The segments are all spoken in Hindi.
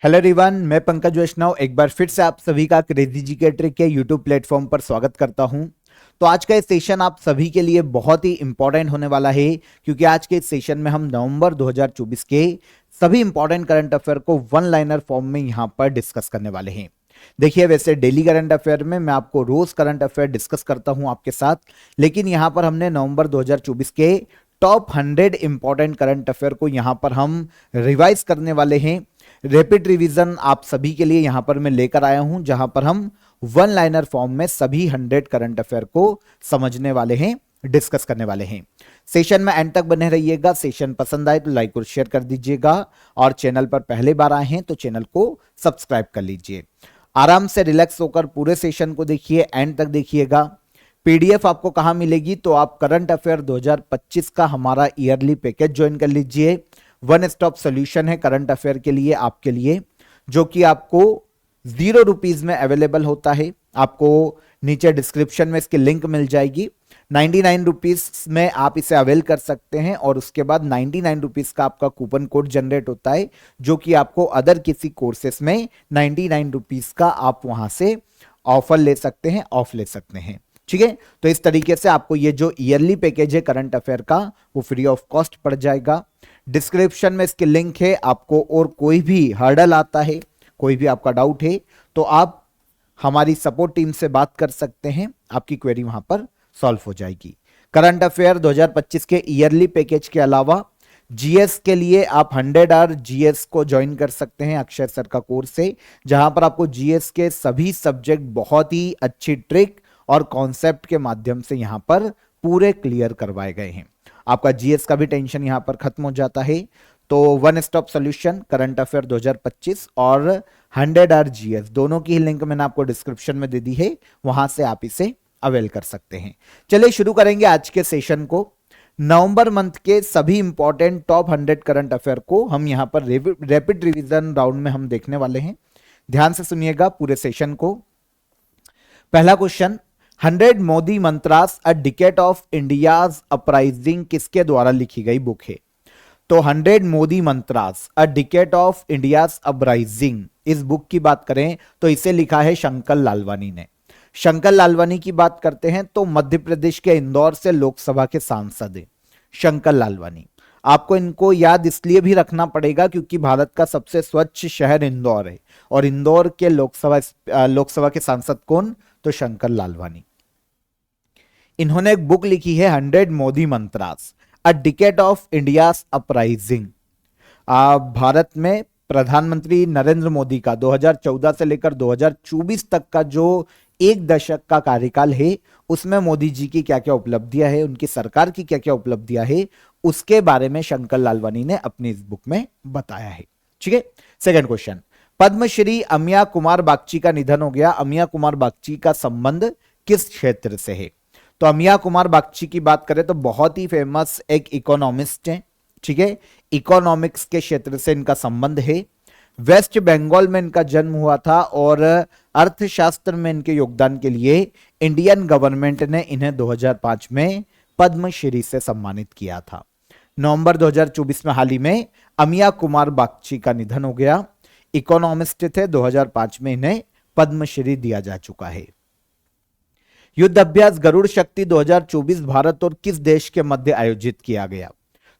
हेलो एवरीवन, मैं पंकज वैष्णव एक बार फिर से आप सभी का क्रेजी जी के ट्रिक के यूट्यूब प्लेटफॉर्म पर स्वागत करता हूं। तो आज का इस सेशन आप सभी के लिए बहुत ही इंपॉर्टेंट होने वाला है, क्योंकि आज के इस सेशन में हम नवंबर 2024 के सभी इंपॉर्टेंट करंट अफेयर को वन लाइनर फॉर्म में यहां पर डिस्कस करने वाले हैं। देखिए, वैसे डेली करंट अफेयर में मैं आपको रोज करंट अफेयर डिस्कस करता हूं आपके साथ, लेकिन यहां पर हमने नवंबर 2024 के टॉप 100 इंपॉर्टेंट करंट अफेयर को यहां पर हम रिवाइज करने वाले हैं। रैपिड रिवीजन आप सभी के लिए यहां पर मैं लेकर आया हूं, जहां पर हम वन लाइनर फॉर्म में सभी 100 करंट अफेयर को समझने वाले हैं, डिस्कस करने वाले हैं। सेशन में एंड तक बने रहिएगा। सेशन पसंद आए तो लाइक और शेयर कर दीजिएगा, और चैनल पर पहले बार आए हैं तो चैनल को सब्सक्राइब कर लीजिए। आराम से रिलैक्स होकर पूरे सेशन को देखिए, एंड तक देखिएगा। पीडीएफ आपको कहां मिलेगी? तो आप करंट अफेयर 2025 का हमारा ईयरली पैकेज ज्वाइन कर लीजिए। वन स्टॉप सोल्यूशन है करंट अफेयर के लिए, आपके लिए, जो कि आपको ₹0 में अवेलेबल होता है। आपको नीचे डिस्क्रिप्शन में इसकी लिंक मिल जाएगी। ₹99 में आप इसे अवेल कर सकते हैं, और उसके बाद ₹99 का आपका कूपन कोड जनरेट होता है, जो कि आपको अदर किसी कोर्सेस में ₹99 का आप वहां से ऑफर ले सकते हैं, ऑफ ले सकते हैं। ठीक है, तो इस तरीके से आपको ये जो ईयरली पैकेज है करंट अफेयर का, वो फ्री ऑफ कॉस्ट पड़ जाएगा। डिस्क्रिप्शन में इसके लिंक है। आपको और कोई भी हर्डल आता है, कोई भी आपका डाउट है, तो आप हमारी सपोर्ट टीम से बात कर सकते हैं, आपकी क्वेरी वहां पर सॉल्व हो जाएगी। करंट अफेयर 2025 के ईयरली पैकेज के अलावा जीएस के लिए आप 100 आवर जीएस को ज्वाइन कर सकते हैं अक्षय सर का कोर्स है, जहां पर आपको जीएस के सभी सब्जेक्ट बहुत ही अच्छी ट्रिक और कॉन्सेप्ट के माध्यम से यहां पर पूरे क्लियर करवाए गए हैं। आपका जीएस का भी टेंशन यहां पर खत्म हो जाता है। तो one stop solution current affair 2025 और 100 आवर जीएस दोनों की ही लिंक मैंने आपको डिस्क्रिप्शन में दे दी है, वहां से आप इसे अवेल कर सकते हैं। चलिए शुरू करेंगे आज के सेशन को। नवंबर मंथ के सभी इंपॉर्टेंट टॉप 100 करंट अफेयर को हम यहां पर रैपिड रिवीजन राउंड में हम देखने वाले हैं। ध्यान से सुनिएगा पूरे सेशन को। पहला question, 100 Modi mantras a decade of India's uprising किसके द्वारा लिखी गई बुक है? तो 100 Modi mantras a decade of India's uprising, इस बुक की बात करें तो इसे लिखा है शंकर लालवानी ने। शंकर लालवानी की बात करते हैं तो मध्य प्रदेश के इंदौर से लोकसभा के सांसद हैं शंकर लालवानी। आपको इनको याद इसलिए भी रखना पड़ेगा क्योंकि भारत का सबसे स्वच्छ शहर इंदौर है, और इंदौर के लोकसभा के सांसद कौन? तो शंकर लालवानी। इन्होंने एक बुक लिखी है 100 Modi mantras a decade of India's uprising. Bharat में प्रधानमंत्री नरेंद्र मोदी का 2014 से लेकर 2024 तक का जो एक दशक का कार्यकाल है, उसमें मोदी जी की क्या क्या उपलब्धियां है, उनकी सरकार की क्या क्या उपलब्धियां है, उसके बारे में शंकर लालवानी ने अपनी इस बुक में बताया है। ठीक है, सेकंड क्वेश्चन, पद्मश्री अमिया कुमार बागची का निधन हो गया। अमिया कुमार बागची का संबंध किस क्षेत्र से है? तो अमिया कुमार बागची की बात करें तो बहुत ही फेमस एक इकोनॉमिस्ट हैं। ठीक है, इकोनॉमिक्स के क्षेत्र से इनका संबंध है। वेस्ट बंगाल में इनका जन्म हुआ था, और अर्थशास्त्र में इनके योगदान के लिए इंडियन गवर्नमेंट ने इन्हें 2005 में पद्मश्री से सम्मानित किया था। नवंबर 2024 में हाल ही में अमिया कुमार बागची का निधन हो गया। इकोनॉमिस्ट थे, 2005 में इन्हें पद्मश्री दिया जा चुका है। युद्ध अभ्यास गरुड़ शक्ति 2024 भारत और किस देश के मध्य आयोजित किया गया?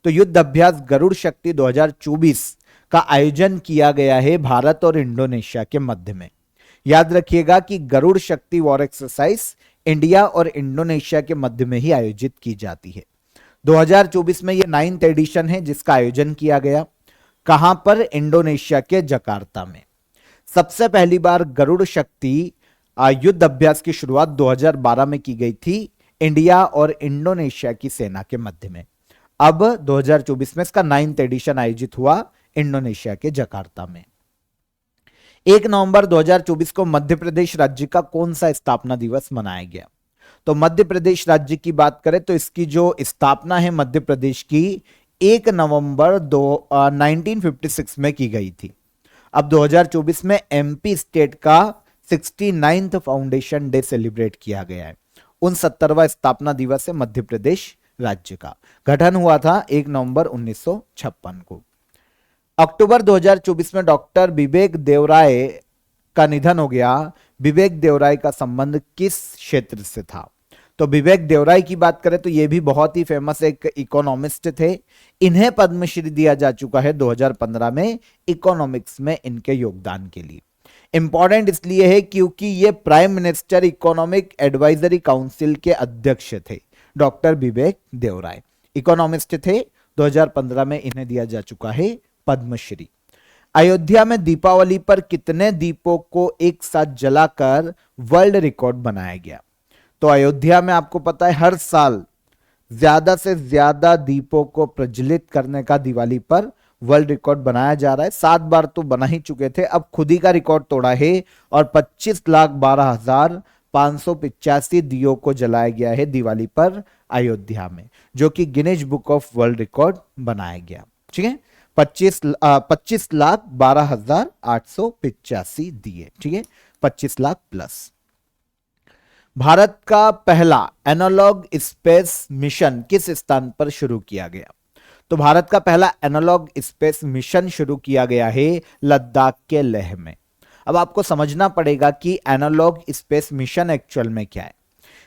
तो युद्ध अभ्यास गरुड़ शक्ति 2024 का आयोजन किया गया है भारत और इंडोनेशिया के मध्य में। याद रखिएगा कि गरुड़ शक्ति वॉर एक्सरसाइज इंडिया और इंडोनेशिया के मध्य में ही आयोजित की जाती है। 2024 में यह 9th एडिशन है जिसका आयोजन किया गया। कहां पर? इंडोनेशिया के जकार्ता में। सबसे पहली बार गरुड़ शक्ति युद्ध अभ्यास की शुरुआत 2012 में की गई थी इंडिया और इंडोनेशिया की सेना के मध्य में। अब 2024 में इसका 9th एडिशन आयोजित हुआ इंडोनेशिया के जकार्ता में। 1 नवंबर 2024 को मध्य प्रदेश राज्य का कौन सा स्थापना दिवस मनाया गया? तो मध्य प्रदेश राज्य की बात करें तो इसकी जो स्थापना है मध्य प्रदेश की 1 नवंबर 1956 में की गई थी। अब 2024 में एमपी स्टेट का 69th फाउंडेशन डे सेलिब्रेट किया गया है। 69वां स्थापना दिवस है मध्य प्रदेश राज्य का। गठन हुआ था 1 नवंबर 1956 को। अक्टूबर 2024 में डॉक्टर विवेक देवराय का निधन हो गया। विवेक देवराय का संबंध किस क्षेत्र से था? तो विवेक देवराय की बात करें तो ये भी बहुत ही फेमस एक इकोनॉमिस्ट थे। इन्हें पद्मश्री दिया जा चुका है 2015 में इकोनॉमिक्स में इनके योगदान के लिए। इंपॉर्टेंट इसलिए है क्योंकि ये prime minister economic advisory council के अध्यक्ष थे। डॉक्टर विवेक देवराय इकोनॉमिस्ट थे। 2015 में इन्हें दिया जा चुका है पद्मश्री। अयोध्या में दीपावली पर कितने दीपों को एक साथ जलाकर वर्ल्ड रिकॉर्ड बनाया गया? तो अयोध्या में आपको पता है हर साल ज्यादा से ज्यादा दीपों को प्रज्वलित करने का दिवाली पर वर्ल्ड रिकॉर्ड बनाया जा रहा है। 7 बार तो बना ही चुके थे, अब खुद ही का रिकॉर्ड तोड़ा है और 25,12,585 दियों को जलाया गया है दिवाली पर अयोध्या में, जो कि Guinness book of world record बनाया गया। ठीक है, 25,12,885 दिए। ठीक है, 25 लाख प्लस। भारत का पहला एनालॉग स्पेस मिशन किस स्थान पर शुरू किया गया? तो भारत का पहला एनालॉग स्पेस मिशन शुरू किया गया है लद्दाख के लेह में। अब आपको समझना पड़ेगा कि एनालॉग स्पेस मिशन एक्चुअल में क्या है।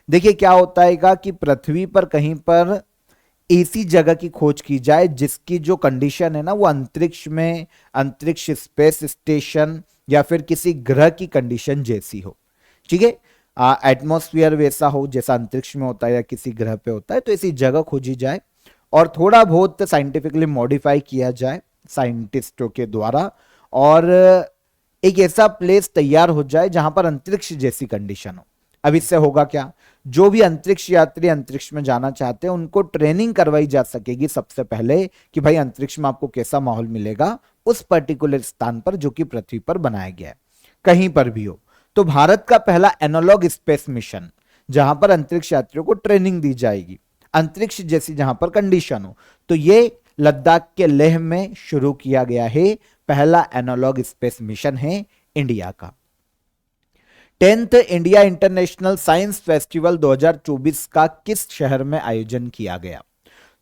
देखिए क्या होता है कि पृथ्वी पर कहीं पर ऐसी जगह की खोज की जाए जिसकी जो कंडीशन है ना वो अंतरिक्ष में, अंतरिक्ष स्पेस स्टेशन या फिर किसी ग्रह की कंडीशन जैसी हो। ठीक है, एटमॉस्फेयर वैसा हो जैसा अंतरिक्ष में होता है या किसी ग्रह पे होता है, तो ऐसी जगह खोजी जाए और थोड़ा बहुत साइंटिफिकली मॉडिफाई किया जाए साइंटिस्टों के द्वारा, और एक ऐसा प्लेस तैयार हो जाए जहां पर अंतरिक्ष जैसी कंडीशन हो। अब इससे होगा क्या, जो भी अंतरिक्ष यात्री अंतरिक्ष में जाना चाहते हैं उनको ट्रेनिंग करवाई जा सकेगी सबसे पहले कि भाई अंतरिक्ष में आपको कैसा माहौल मिलेगा उस पर्टिकुलर स्थान पर जो कि पृथ्वी पर बनाया गया है, कहीं पर भी हो। तो भारत का पहला एनालॉग स्पेस मिशन जहां पर अंतरिक्ष यात्रियों को ट्रेनिंग दी जाएगी अंतरिक्ष जैसी जहां पर कंडीशन हो, तो ये लद्दाख के लेह में शुरू किया गया है। पहला एनालॉग स्पेस मिशन है इंडिया का। 10th India international Science festival 2024 का किस शहर में आयोजन किया गया?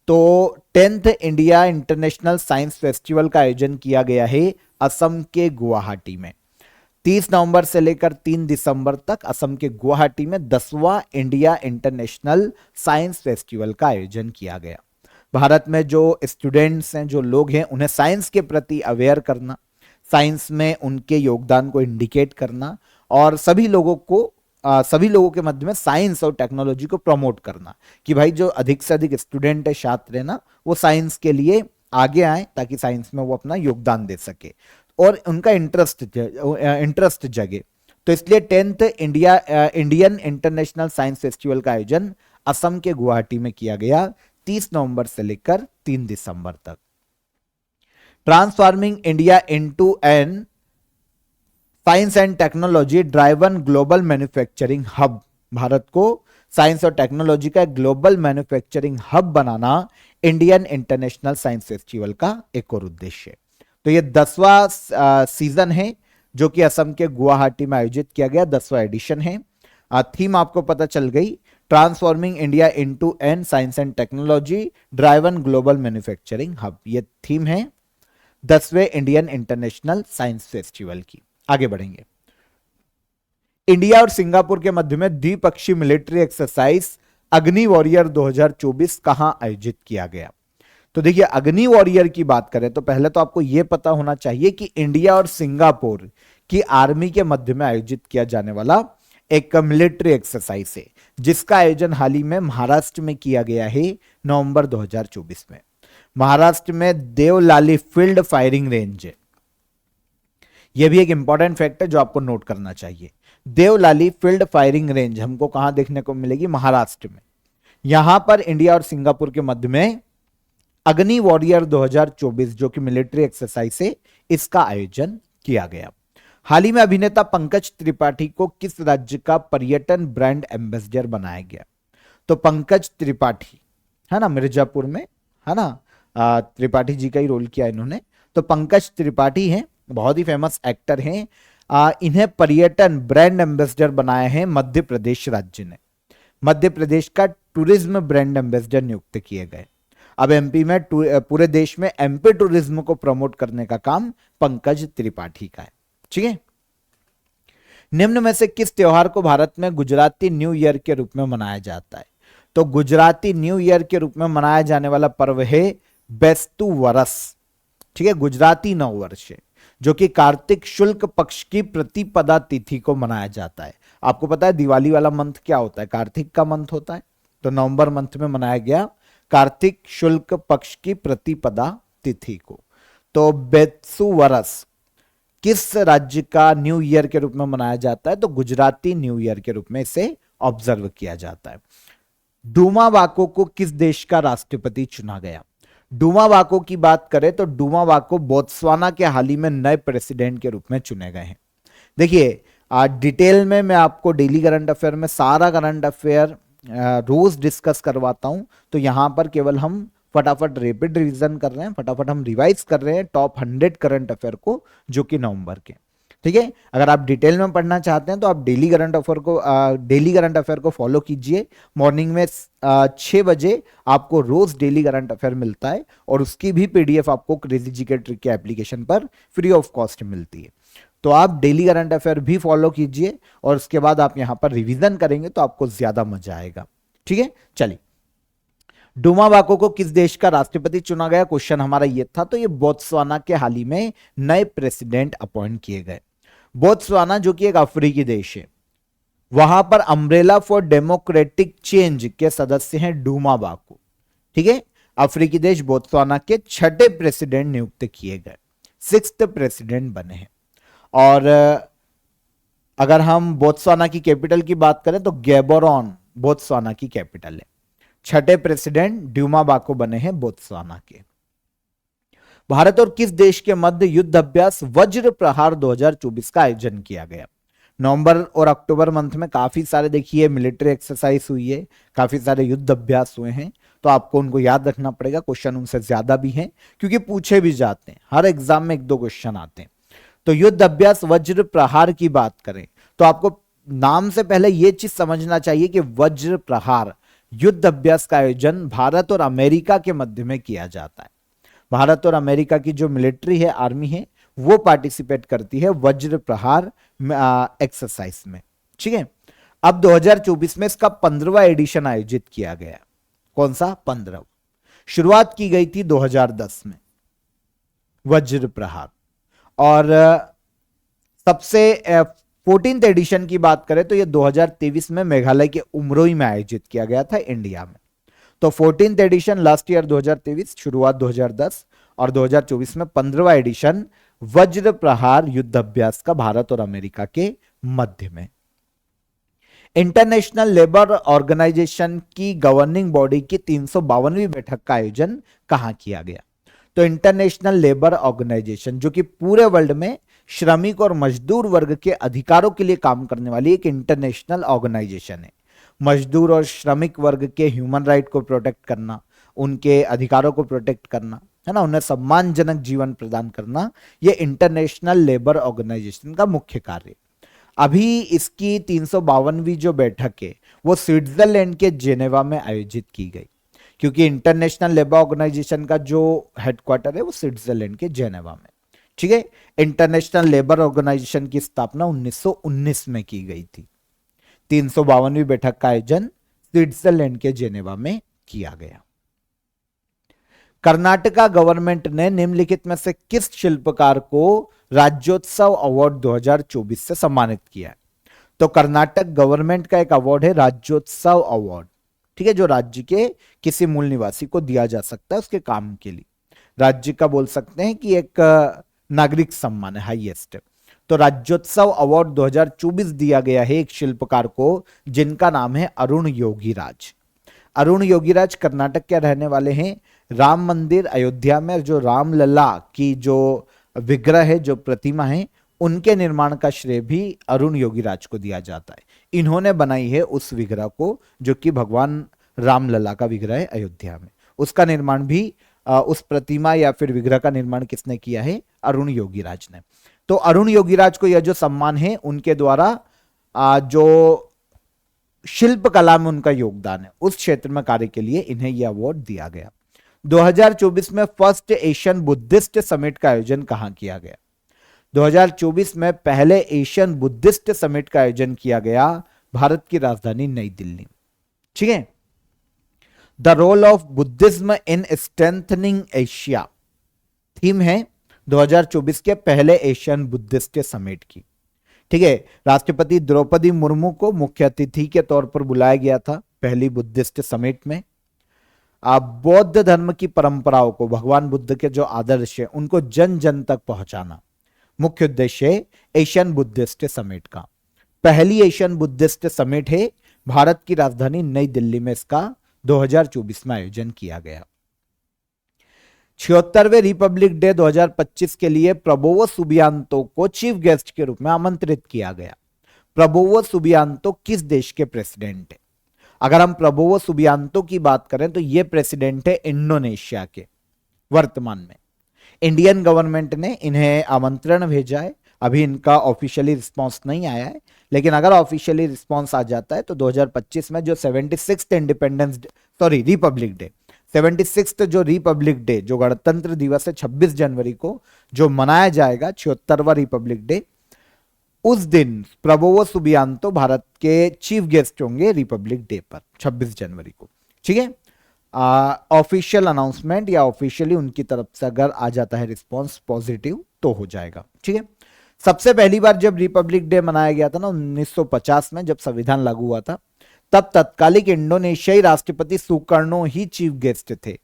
तो 10th India international Science Festival का आयोजन किया गया है असम के गुवाहाटी में। 30 नवंबर से लेकर 3 दिसंबर तक असम के गुवाहाटी में 10वां इंडिया इंटरनेशनल साइंस फेस्टिवल का आयोजन किया गया। भारत में जो स्टूडेंट्स हैं, जो लोग हैं, उन्हें साइंस के प्रति अवेयर करना, साइंस में उनके योगदान को इंडिकेट करना और सभी लोगों के मध्य में साइंस और टेक्नोलॉजी को प्रमोट करना कि भाई जो अधिक से अधिक स्टूडेंट है, छात्र है ना, वो साइंस के लिए आगे आए ताकि साइंस में वो अपना योगदान दे सके और उनका इंटरेस्ट जगे। तो इसलिए 10th Indian International Science Festival का आयोजन असम के गुवाहाटी में किया गया 30 नवंबर से लेकर 3 दिसंबर तक। Transforming India into an science and technology driven global manufacturing hub, Bharat को साइंस और टेक्नोलॉजी का ग्लोबल मैन्युफैक्चरिंग हब बनाना इंडियन इंटरनेशनल साइंस फेस्टिवल का एक और उद्देश्य है। तो ये 10वां सीजन है जो कि असम के गुवाहाटी में आयोजित किया गया, 10वां एडिशन है। थीम आपको पता चल गई, transforming India into an science and technology driven global manufacturing hub, ये थीम है 10वें इंडियन इंटरनेशनल साइंस फेस्टिवल की। आगे बढ़ेंगे। इंडिया और सिंगापुर के मध्य में द्विपक्षीय मिलिट्री एक्सरसाइज अग्नि वॉरियर 2024 कहां आयोजित किया गया? तो देखिए अग्नि वॉरियर की बात करें तो पहले तो आपको यह पता होना चाहिए कि इंडिया और सिंगापुर की आर्मी के मध्य में आयोजित किया जाने वाला एक मिलिट्री एक्सरसाइज है जिसका आयोजन हाल ही में महाराष्ट्र में किया गया है नवंबर 2024 में। महाराष्ट्र में देवलाली फील्ड फायरिंग रेंज है, यह भी एक इंपॉर्टेंट फैक्ट है जो आपको नोट करना चाहिए। देवलाली फील्ड फायरिंग रेंज हमको कहां देखने को मिलेगी? महाराष्ट्र में। यहां पर इंडिया और सिंगापुर के मध्य में अग्नि वॉरियर 2024 जो कि मिलिट्री एक्सरसाइज है, इसका आयोजन किया गया। हाल ही में अभिनेता पंकज त्रिपाठी को किस राज्य का पर्यटन ब्रांड एम्बेसडर बनाया गया? तो पंकज त्रिपाठी है ना, मिर्जापुर में है ना, त्रिपाठी जी का ही रोल किया इन्होंने। तो पंकज त्रिपाठी हैं, बहुत ही फेमस एक्टर हैं। इन्हें पर्यटन ब्रांड एम्बेसडर बनाए हैं मध्य प्रदेश राज्य ने। मध्य प्रदेश का टूरिज्म ब्रांड एम्बेसडर नियुक्त किए गए। अब एमपी में पूरे देश में एमपी टूरिज्म को प्रमोट करने का काम पंकज त्रिपाठी का है। ठीक है, निम्न में से किस त्योहार को भारत में गुजराती न्यू ईयर के रूप में मनाया जाता है? तो गुजराती न्यू ईयर के रूप में मनाया जाने वाला पर्व है बेस्तु वरस। ठीक है, गुजराती नव वर्ष है जो कि कार्तिक शुक्ल पक्ष की प्रतिपदा तिथि को मनाया जाता है। आपको पता है दिवाली वाला मंथ क्या होता है? कार्तिक का मंथ होता है, तो नवंबर मंथ में मनाया गया कार्तिक शुक्ल पक्ष की प्रतिपदा तिथि को। तो बेत्सु वरस किस राज्य का न्यू ईयर के रूप में मनाया जाता है? तो गुजराती न्यू ईयर के रूप में इसे ऑब्जर्व किया जाता है। डूमावाको को किस देश का राष्ट्रपति चुना गया? डूमावाको की बात करें तो डूमावाको बोत्सवाना के हाल ही में नए प्रेसिडेंट के रूप में चुने गए हैं। देखिए डिटेल में मैं आपको डेली करंट अफेयर में सारा करंट अफेयर रोज डिस्कस करवाता हूं, तो यहां पर केवल हम फटाफट रैपिड रिवीजन कर रहे हैं, फटाफट हम रिवाइज कर रहे हैं टॉप 100 करंट अफेयर को जो कि नवंबर के। ठीक है, अगर आप डिटेल में पढ़ना चाहते हैं तो आप डेली करंट अफेयर को फॉलो कीजिए। मॉर्निंग में 6 बजे आपको रोज डेली करंट अफेयर मिलता है और उसकी भी पीडीएफ आपको क्रेजी जीके ट्रिक के एप्लीकेशन पर फ्री ऑफ कॉस्ट मिलती है। तो आप डेली करंट अफेयर भी फॉलो कीजिए और उसके बाद आप यहां पर रिवीजन करेंगे तो आपको ज्यादा मजा आएगा। ठीक है, चलिए डूमावाको को किस देश का राष्ट्रपति चुना गया? क्वेश्चन हमारा ये था। तो ये बोत्सवाना के हाल ही में नए प्रेसिडेंट अपॉइंट किए गए। बोत्सवाना जो कि एक अफ्रीकी देश है, वहां पर अम्ब्रेला फॉर डेमोक्रेटिक चेंज के सदस्य हैं डूमावाको। ठीक है, अफ्रीकी देश बोत्सवाना के 6ठे प्रेसिडेंट नियुक्त किए गए, 6th प्रेसिडेंट बने हैं। और अगर हम बोत्सवाना की कैपिटल की बात करें तो गैबोरोन बोत्सवाना की कैपिटल है। 6ठे प्रेसिडेंट डूमावाको बने हैं बोत्सवाना के। भारत और किस देश के मध्य युद्ध अभ्यास वज्र प्रहार 2024 का आयोजन किया गया? नवंबर और अक्टूबर मंथ में काफी सारे देखिए मिलिट्री एक्सरसाइज हुई है, काफी सारे युद्ध अभ्यास हुए हैं, तो आपको उनको याद रखना पड़ेगा। क्वेश्चन उनसे ज्यादा भी हैं क्योंकि पूछे भी जाते हैं, हर एग्जाम में 1-2 क्वेश्चन आते हैं। तो युद्ध अभ्यास वज्र प्रहार की बात करें तो आपको नाम से पहले यह चीज समझना चाहिए कि वज्र प्रहार युद्ध अभ्यास का आयोजन भारत और अमेरिका के मध्य में किया जाता है। भारत और अमेरिका की जो मिलिट्री है, आर्मी है, वो पार्टिसिपेट करती है वज्र प्रहार एक्सरसाइज में। ठीक है, अब 2024 में इसका 15वां एडिशन आयोजित किया गया। कौन सा? 15। शुरुआत की गई थी 2010 में वज्र प्रहार, और सबसे 14th एडिशन की बात करें तो यह 2023 में मेघालय के उमरोई में आयोजित किया गया था इंडिया में। तो 14th एडिशन लास्ट ईयर 2023, शुरुआत 2010, और 2024 में 15वां एडिशन वज्र प्रहार युद्ध अभ्यास का भारत और अमेरिका के मध्य में। इंटरनेशनल लेबर ऑर्गेनाइजेशन की गवर्निंग बॉडी की 352वीं बैठक का आयोजन कहां किया गया? तो इंटरनेशनल लेबर ऑर्गेनाइजेशन जो कि पूरे वर्ल्ड में श्रमिक और मजदूर वर्ग के अधिकारों के लिए काम करने वाली एक इंटरनेशनल ऑर्गेनाइजेशन है। मजदूर और श्रमिक वर्ग के ह्यूमन राइट को प्रोटेक्ट करना, उनके अधिकारों को प्रोटेक्ट करना, है ना, उन्हें सम्मानजनक जीवन प्रदान करना, यह इंटरनेशनल लेबर ऑर्गेनाइजेशन का मुख्य कार्य। अभी इसकी 352वीं जो बैठक है वो स्विट्जरलैंड के जेनेवा में आयोजित की गई, क्योंकि इंटरनेशनल लेबर ऑर्गेनाइजेशन का जो हेडक्वार्टर है वो स्विट्जरलैंड के जेनेवा में। ठीक है, इंटरनेशनल लेबर ऑर्गेनाइजेशन की स्थापना 1919 में की गई थी। 352वीं बैठक का आयोजन स्विट्जरलैंड के जेनेवा में किया गया। कर्नाटका गवर्नमेंट ने निम्नलिखित में से किस शिल्पकार को राज्योत्सव अवार्ड 2024 से सम्मानित किया है? तो कर्नाटक गवर्नमेंट का एक अवार्ड है राज्योत्सव अवार्ड। ठीक है, जो राज्य के किसी मूल निवासी को दिया जा सकता है उसके काम के लिए। राज्य का बोल सकते हैं कि एक नागरिक सम्मान है, हाईएस्ट। तो राज्योत्सव अवार्ड 2024 दिया गया है एक शिल्पकार को जिनका नाम है अरुण योगीराज। अरुण योगीराज कर्नाटक के रहने वाले हैं। राम मंदिर अयोध्या में जो रामलला की जो विग्रह है, जो प्रतिमा है, उनके निर्माण का श्रेय भी अरुण योगीराज को दिया जाता है। इन्होंने बनाई है उस विग्रह को जो कि भगवान रामलला का विग्रह है अयोध्या में। उसका निर्माण भी उस प्रतिमा या फिर विग्रह का निर्माण किसने किया है? अरुण योगीराज ने। तो अरुण योगीराज को यह जो सम्मान है उनके द्वारा जो शिल्प कला में उनका योगदान है उस क्षेत्र में कार्य के लिए इन्हें यह अवार्ड दिया गया। 2024 में फर्स्ट एशियन बुद्धिस्ट समिट का आयोजन कहां किया गया? 2024 में पहले एशियन बुद्धिस्ट समिट का आयोजन किया गया भारत की राजधानी नई दिल्ली। ठीक है। The role of Buddhism in strengthening Asia theme है 2024 के पहले एशियन बुद्धिस्ट समिट की। ठीक है। राष्ट्रपति द्रौपदी मुर्मू को मुख्य अतिथि के तौर पर बुलाया गया था पहली बुद्धिस्ट समिट में। बौद्ध धर्म की परंपराओं को, भगवान बुद्ध के जो आदर्श है उनको जन जन तक पहुंचाना मुख्य उद्देश्य है एशियन बुद्धिस्ट समिट का। पहली एशियन बुद्धिस्ट समिट है, भारत की राजधानी नई दिल्ली में इसका 2024 में आयोजन किया गया। 76वें रिपब्लिक डे 2025 के लिए प्रबोवो सुबियांतो को चीफ गेस्ट के रूप में आमंत्रित किया गया। प्रबोवो सुबियांतो किस देश के प्रेसिडेंट है? अगर हम प्रबोवो सुबियांतो की बात करें तो ये प्रेसिडेंट है इंडोनेशिया के वर्तमान में। इंडियन गवर्नमेंट ने इन्हें आमंत्रण भेजा है, अभी इनका ऑफिशियली रिस्पांस नहीं आया है, लेकिन अगर ऑफिशियली रिस्पांस आ जाता है तो 2025 में जो 76th independence sorry Republic day 76th जो रिपब्लिक डे जो गणतंत्र दिवस है 26 जनवरी को जो मनाया जाएगा 76वां रिपब्लिक डे, उस दिन प्रबोवो सुबियांतो भारत के चीफ गेस्ट होंगे रिपब्लिक डे पर 26 जनवरी को। ठीक है। ऑफिशियल अनाउंसमेंट या ऑफिशियली उनकी तरफ से अगर आ जाता है रिस्पांस पॉजिटिव तो हो जाएगा। ठीक है। सबसे पहली बार जब रिपब्लिक डे मनाया गया था ना 1950 में, जब संविधान लागू हुआ था, तब तत्कालिक इंडोनेशियाई राष्ट्रपति सुकर्णो ही चीफ गेस्ट थे।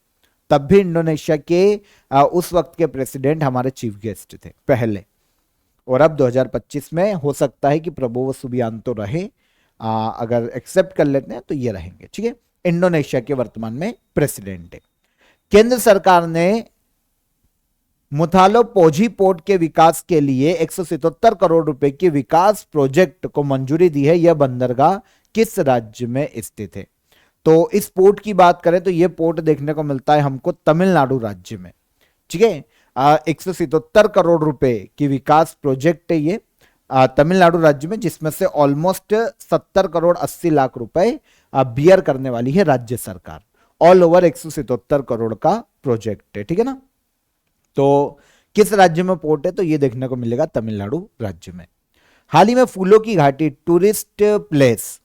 तब भी इंडोनेशिया के उस वक्त के प्रेसिडेंट हमारे चीफ गेस्ट थे पहले। और अब 2025 में हो सकता है कि प्रबोवो सुबियांतो रहे, अगर एक्सेप्ट कर लेते हैं तो ये रहेंगे। ठीक है। इंडोनेशिया के वर्तमान में प्रेसिडेंट है। केंद्र सरकार ने मुथालो पोजी पोर्ट के विकास के लिए 177 करोड़ रुपए की विकास प्रोजेक्ट को मंजूरी दी है। यह बंदरगाह किस राज्य में स्थित है? तो इस पोर्ट की बात करें तो यह पोर्ट देखने को मिलता है हमको तमिलनाडु राज्य में। ठीक है। 177 करोड़ रुपए की विकास प्रोजेक्ट है ये तमिलनाडु राज्य में, जिसमें से ऑलमोस्ट 70 करोड़ 80 लाख रुपए बियर करने वाली है राज्य सरकार। ऑल ओवर 177 करोड़ का प्रोजेक्ट है। ठीक है ना। तो किस राज्य में पोर्ट है? तो ये देखने को मिलेगा तमिलनाडु राज्य में। हाल ही में फूलों की घाटी टूरिस्ट प्लेस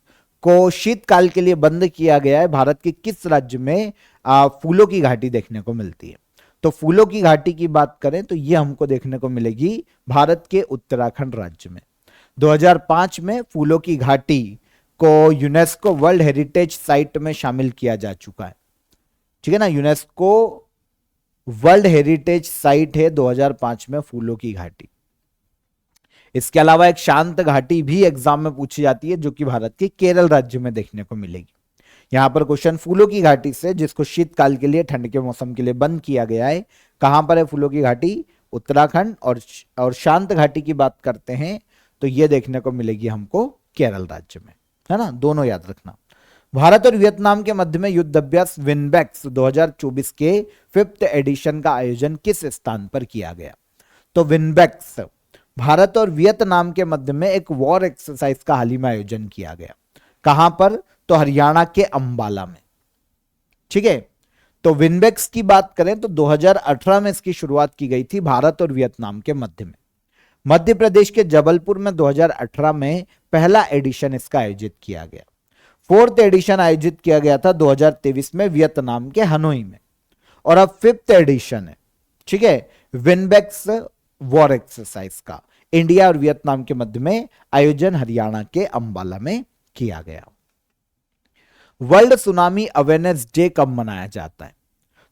को शीतकाल के लिए बंद किया गया है। भारत के किस राज्य में फूलों की घाटी देखने को मिलती है? तो फूलों की घाटी की बात करें तो ये हमको देखने को मिलेगी भारत के उत्तराखंड राज्य में। 2005 में फूलों की घाटी को यूनेस्को वर्ल्ड हेरिटेज साइट में शामिल किया जा चुका है। ठीक है ना। यूनेस्को वर्ल्ड हेरिटेज साइट है 2005 में फूलों की घाटी। इसके अलावा एक शांत घाटी भी एग्जाम में पूछी जाती है जो कि भारत के केरल राज्य में देखने को मिलेगी। यहां पर क्वेश्चन फूलों की घाटी से, जिसको शीतकाल के लिए ठंड के मौसम के लिए बंद किया गया है, कहां पर है फूलों की घाटी? उत्तराखंड। और शांत घाटी की बात करते हैं तो यह देखने को मिलेगी हमको केरल राज्य में, है ना। दोनों याद रखना। भारत और वियतनाम के मध्य में युद्ध अभ्यास विनबैक्स 2024 के 5th एडिशन का आयोजन किस स्थान पर किया गया? तो विनबैक्स भारत और वियतनाम के मध्य में एक वॉर एक्सरसाइज का हाल ही में आयोजन किया गया। कहां पर? तो हरियाणा के अंबाला में। ठीक है। तो विनबैक्स की बात करें तो 2018 में इसकी शुरुआत की गई थी भारत और वियतनाम के मध्य में। मध्य प्रदेश के जबलपुर में 2018 में पहला एडिशन इसका आयोजित किया गया। 4th एडिशन आयोजित किया गया था 2023 में वियतनाम के हनोई में। और अब 5th एडिशन है। ठीक है। विनबैक्स वॉर एक्सरसाइज का इंडिया और वियतनाम के मध्य में आयोजन हरियाणा के अंबाला में किया गया। वर्ल्ड सुनामी अवेयरनेस डे कब मनाया जाता है?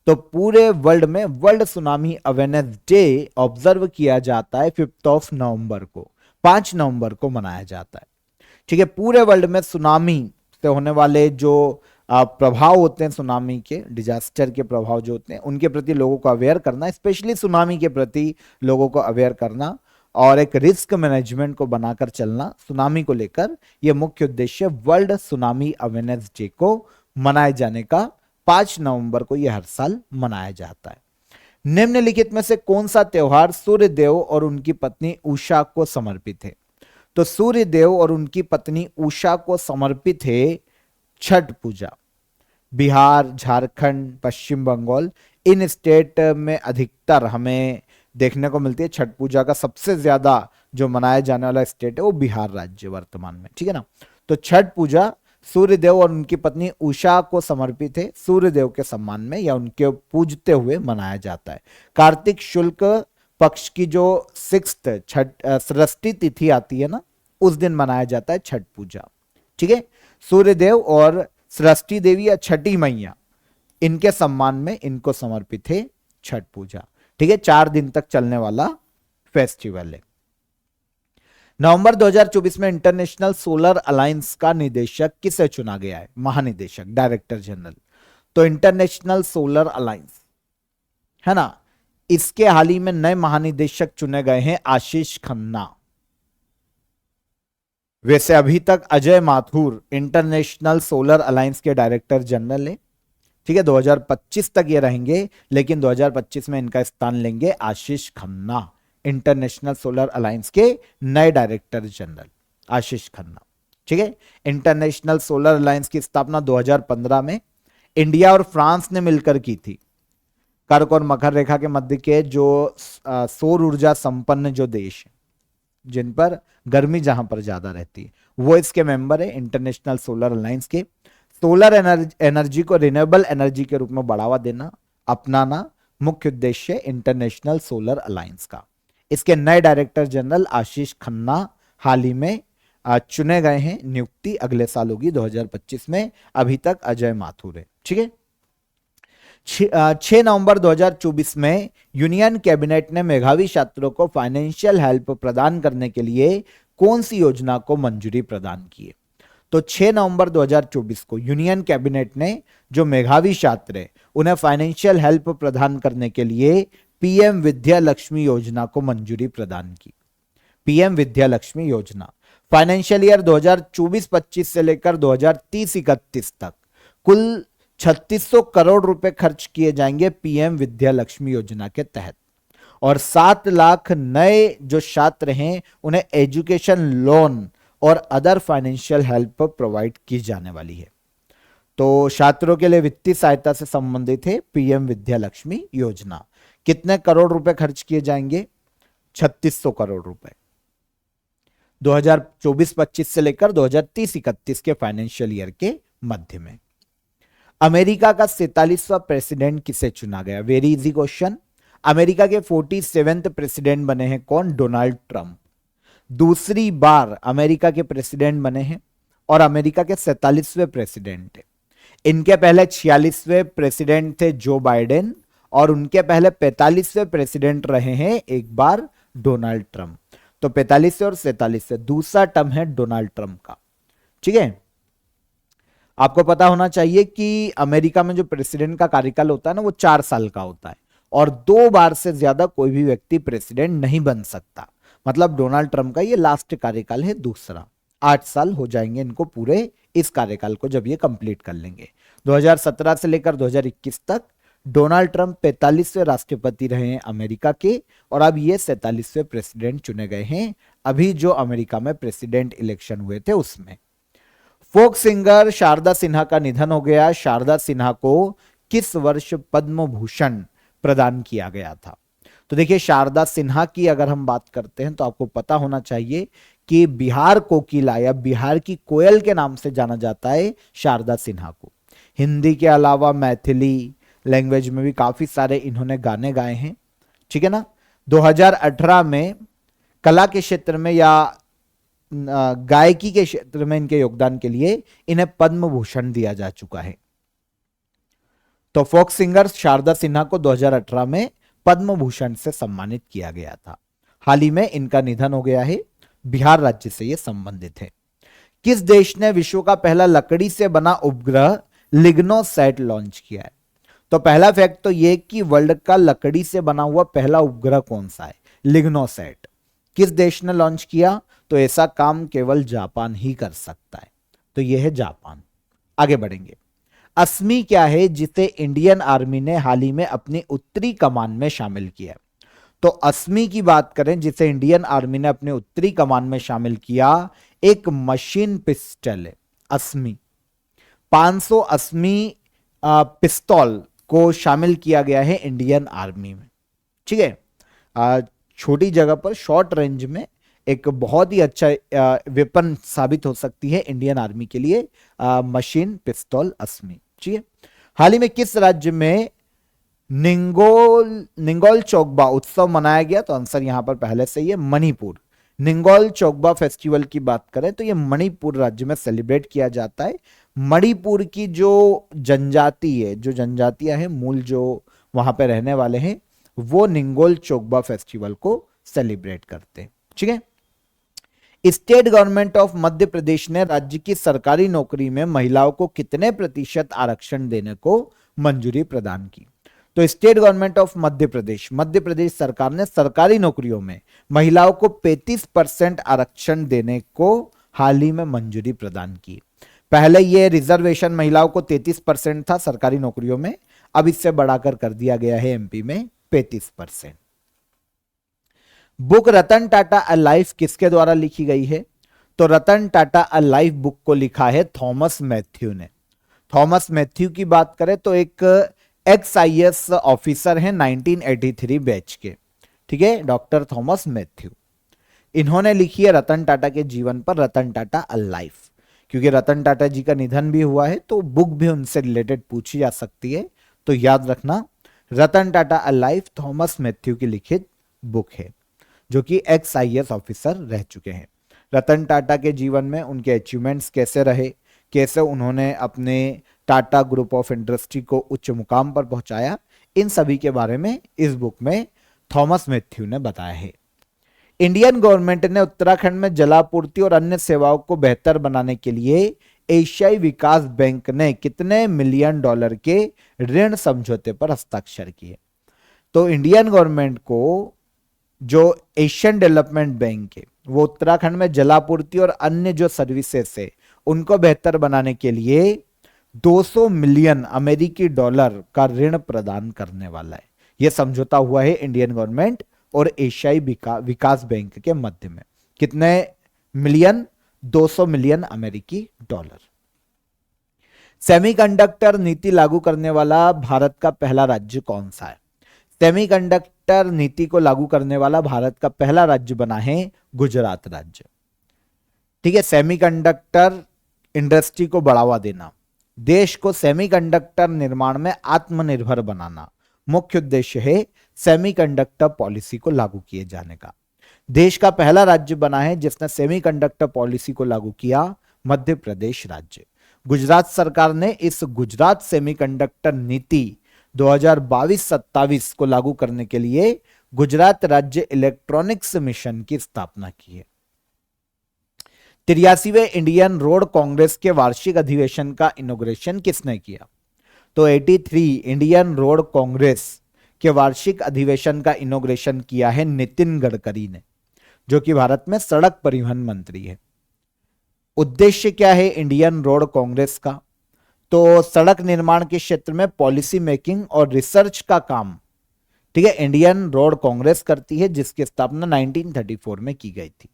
तो पूरे वर्ल्ड में world tsunami awareness day observe किया जाता है 5 नवंबर को, 5 नवंबर को मनाया जाता है। ठीक है। पूरे वर्ल्ड में सुनामी से होने वाले जो प्रभाव होते हैं, सुनामी के डिजास्टर के प्रभाव जो होते हैं, उनके प्रति लोगों को अवेयर करना, स्पेशली सुनामी के प्रति लोगों को अवेयर करना और एक रिस्क मैनेजमेंट को बनाकर चलना सुनामी को लेकर, यह मुख्य उद्देश्य वर्ल्ड सुनामी अवेयरनेस डे को मनाए जाने का 5 नवंबर को यह हर साल मनाया जाता है। निम्नलिखित में से कौन सा त्योहार सूर्य देव और उनकी पत्नी उषा को समर्पित है? तो सूर्य देव और उनकी पत्नी उषा को समर्पित है छठ पूजा। बिहार, झारखंड, पश्चिम बंगाल, इन स्टेट में अधिकतर हमें देखने को मिलती है छठ पूजा का सबसे ज्यादा जो मनाया जाने वाला स्टेट है वो बिहार राज्य वर्तमान में, ठीक है ना। तो छठ पूजा सूर्यदेव और उनकी पत्नी उषा को समर्पित है, सूर्यदेव के सम्मान में या उनके पूजते हुए मनाया जाता है। कार्तिक शुक्ल पक्ष की जो 6th छठ षष्ठी तिथि आती है ना, उस दिन मनाया जाता है छठ पूजा, ठीक है। सूर्यदेव और षष्ठी देवी या छठी मैया, इनके सम्मान में इनको समर्पित है छठ पूजा, ठीक है। 4 दिन तक चलने वाला फेस्टिवल है। नवंबर 2024 में इंटरनेशनल सोलर अलायंस का निदेशक किसे चुना गया है? महानिदेशक, डायरेक्टर जनरल। तो इंटरनेशनल सोलर अलायंस है ना, इसके हाल ही में नए महानिदेशक चुने गए हैं आशीष खन्ना। वैसे अभी तक Ajay Mathur international solar alliance के डायरेक्टर जनरल है, ठीक है। 2025 तक ये रहेंगे, लेकिन 2025 में इनका स्थान लेंगे आशीष खन्ना, इंटरनेशनल सोलर अलायंस के नए डायरेक्टर जनरल आशीष खन्ना, ठीक है। इंटरनेशनल सोलर अलायंस की स्थापना 2015 में इंडिया और फ्रांस ने मिलकर की थी। कर्क और मकर रेखा के मध्य के जो सौर ऊर्जा संपन्न जो देश हैं, जिन पर गर्मी जहां पर ज्यादा रहती है, वो इसके मेंबर है इंटरनेशनल सोलर अलायंस के। सोलर एनर्जी को रिन्यूएबल एनर्जी के रूप में बढ़ावा देना, अपनाना मुख्य उद्देश्य इंटरनेशनल सोलर अलायंस का। इसके नए डायरेक्टर जनरल आशीष खन्ना हाल ही में चुने गए हैं, नियुक्ति अगले साल होगी 2025 में। अभी तक अजय माथुर है, ठीक है। 6 नवंबर 2024 में यूनियन कैबिनेट ने मेधावी छात्रों को फाइनेंशियल हेल्प प्रदान करने के लिए कौन सी योजना को मंजूरी प्रदान की है? तो 6 नवंबर 2024 को यूनियन कैबिनेट ने जो मेधावी छात्र है उन्हें फाइनेंशियल हेल्प प्रदान करने के लिए पीएम विद्या लक्ष्मी योजना को मंजूरी प्रदान की। पीएम विद्या लक्ष्मी योजना फाइनेंशियल ईयर 2024-25 से लेकर 2030-31 तक कुल 3600 करोड़ रुपए खर्च किए जाएंगे पीएम विद्या लक्ष्मी योजना के तहत, और 7 लाख नए जो छात्र हैं उन्हें एजुकेशन लोन और अदर फाइनेंशियल हेल्प प्रोवाइड की जाने वाली है। तो छात्रों के लिए वित्तीय सहायता से संबंधित है पीएम विद्या लक्ष्मी योजना। कितने करोड़ रुपए खर्च किए जाएंगे? 3600 करोड़ रुपए 2024-25 से लेकर 2030-31 के फाइनेंशियल ईयर के मध्य में। अमेरिका का 47वां प्रेसिडेंट किसे चुना गया? Very easy question. अमेरिका के 47वें प्रेसिडेंट बने हैं कौन? Donald Trump. दूसरी बार अमेरिका के प्रेसिडेंट बने हैं और अमेरिका के 47वें प्रेसिडेंट है। इनके पहले 46वें प्रेसिडेंट थे जो बाइडेन, और उनके पहले 45वें प्रेसिडेंट रहे हैं एक बार डोनाल्ड ट्रंप। तो 45वें और 47वें दूसरा टर्म है डोनाल्ड ट्रंप का, ठीक है। आपको पता होना चाहिए कि अमेरिका में जो प्रेसिडेंट का कार्यकाल होता है ना, वो 4 साल का होता है, और 2 बार से ज्यादा कोई भी व्यक्ति प्रेसिडेंट नहीं बन सकता। मतलब डोनाल्ड ट्रंप का ये लास्ट कार्यकाल है, दूसरा। 8 साल हो जाएंगे इनको पूरे इस कार्यकाल को जब ये कंप्लीट कर लेंगे। 2017 से लेकर 2021 तक डोनाल्ड ट्रंप 45वें राष्ट्रपति रहे हैं अमेरिका के, और अब ये 47वें प्रेसिडेंट चुने गए हैं अभी जो अमेरिका में प्रेसिडेंट इलेक्शन हुए थे उसमें। फोक सिंगर शारदा सिन्हा का निधन हो गया। शारदा सिन्हा को किस वर्ष पद्म भूषण प्रदान किया गया था? तो देखिए, शारदा सिन्हा की अगर हम बात करते हैं तो आपको पता होना चाहिए कि बिहार कोकिला या बिहार की कोयल के नाम से जाना जाता है शारदा सिन्हा को। हिंदी के अलावा मैथिली लैंग्वेज में भी काफी सारे इन्होंने गाने गाए हैं, ठीक है ना। 2018 में कला के क्षेत्र में या गायकी के क्षेत्र में इनके योगदान के लिए इन्हें पद्म भूषण दिया जा चुका है। तो फोक सिंगर शारदा सिन्हा को 2018 में पद्म भूषण से सम्मानित किया गया था। हाल ही में इनका निधन हो गया है। बिहार राज्य से ये संबंधित है। किस देश ने विश्व का पहला लकड़ी से बना उपग्रह लिग्नोसैट लॉन्च किया है? तो पहला फैक्ट तो यह कि वर्ल्ड का लकड़ी से बना हुआ पहला उपग्रह कौन सा है? लिग्नोसैट। किस देश ने लॉन्च किया? तो ऐसा काम केवल जापान ही कर सकता है, तो यह है जापान। आगे बढ़ेंगे। अस्मी क्या है जिसे इंडियन आर्मी ने हाल ही में अपनी उत्तरी कमान में शामिल किया? तो अस्मी की बात करें जिसे इंडियन आर्मी ने अपने उत्तरी कमान में शामिल किया, एक मशीन पिस्टल है अस्मी। 500 अस्मी पिस्तौल को शामिल किया गया है इंडियन आर्मी में। ठीक है, छोटी जगह पर शॉर्ट रेंज में एक बहुत ही अच्छा वेपन साबित हो सकती है इंडियन आर्मी के लिए मशीन पिस्तौल अस्मी। ठीक है, हाल ही में किस राज्य में निंगोल चोकबा उत्सव मनाया गया? तो आंसर यहां पर पहले से ही है मणिपुर। निंगोल चोकबा फेस्टिवल की बात करें तो ये मणिपुर राज्य में सेलिब्रेट किया जाता है। मणिपुर की जो जनजाति है, जो जनजातियां हैं, मूल जो वहां पे रहने वाले हैं, वो निंगोल चोकबा फेस्टिवल को सेलिब्रेट करते हैं। ठीक है, state government of Madhya Pradesh ने राज्य की सरकारी नौकरी में महिलाओं को कितने प्रतिशत आरक्षण देने को मंजूरी प्रदान की? तो state government of Madhya Pradesh सरकार ने सरकारी नौकरियों में महिलाओं को 35% आरक्षण देने को हाल ही में मंजूरी प्रदान की। पहले ये रिजर्वेशन महिलाओं को 33% था सरकारी नौकरियों में, अब इससे बढ़ाकर कर दिया गया है एमपी में 35%। Book Ratan Tata a life किसके द्वारा लिखी गई है? तो रतन टाटा अ लाइफ बुक को लिखा है थॉमस मैथ्यू ने। थॉमस मैथ्यू की बात करें तो एक एक्स आईएएस ऑफिसर हैं 1983 बैच के। ठीक है, डॉक्टर थॉमस मैथ्यू, इन्होंने लिखी है रतन टाटा के जीवन पर रतन टाटा अ लाइफ। क्योंकि रतन टाटा जी का निधन भी हुआ है तो बुक भी उनसे रिलेटेड पूछी जा सकती है, तो याद रखना रतन टाटा अ लाइफ थॉमस मैथ्यू की लिखित बुक है, जो कि एक्स आईएएस ऑफिसर रह चुके हैं। रतन टाटा के जीवन में उनके अचीवमेंट्स कैसे रहे, कैसे उन्होंने अपने टाटा ग्रुप ऑफ इंडस्ट्री को उच्च मुकाम पर पहुंचाया, इन सभी के बारे में इस बुक में थॉमस मैथ्यू ने बताया है। इंडियन गवर्नमेंट ने उत्तराखंड में जलापूर्ति और अन्य सेवाओं को बेहतर बनाने के लिए एशियाई विकास बैंक ने कितने मिलियन डॉलर के ऋण समझौते पर हस्ताक्षर किए? तो इंडियन गवर्नमेंट को जो एशियन डेवलपमेंट बैंक है वो उत्तराखंड में जलापूर्ति और अन्य जो सर्विसेज है उनको बेहतर बनाने के लिए 200 मिलियन अमेरिकी डॉलर का ऋण प्रदान करने वाला है। यह समझौता हुआ है इंडियन गवर्नमेंट और एशियाई विकास बैंक के मध्य में। कितने मिलियन? 200 मिलियन अमेरिकी डॉलर। सेमीकंडक्टर नीति लागू करने वाला भारत का पहला राज्य कौन सा है? सेमीकंडक्टर नीति को लागू करने वाला भारत का पहला राज्य बना है गुजरात राज्य। ठीक है, सेमीकंडक्टर इंडस्ट्री को बढ़ावा देना, देश को सेमीकंडक्टर निर्माण में आत्मनिर्भर बनाना मुख्य उद्देश्य है सेमीकंडक्टर पॉलिसी को लागू किए जाने का। देश का पहला राज्य बना है जिसने सेमीकंडक्टर पॉलिसी को लागू किया, मध्य प्रदेश राज्य। गुजरात सरकार ने इस गुजरात सेमीकंडक्टर नीति 2022-27 को लागू करने के लिए गुजरात राज्य इलेक्ट्रॉनिक्स मिशन की स्थापना की है। 83वें इंडियन रोड कांग्रेस के वार्षिक अधिवेशन का इनॉग्रेशन किसने किया? तो 83 इंडियन रोड कांग्रेस के वार्षिक अधिवेशन का इनॉग्रेशन किया है नितिन गडकरी ने, जो कि भारत में सड़क परिवहन मंत्री है। उद्देश्य क्या है इंडियन रोड कांग्रेस का? तो सड़क निर्माण के क्षेत्र में पॉलिसी मेकिंग और रिसर्च का काम, ठीक है, इंडियन रोड कांग्रेस करती है, जिसकी स्थापना 1934 में की गई थी।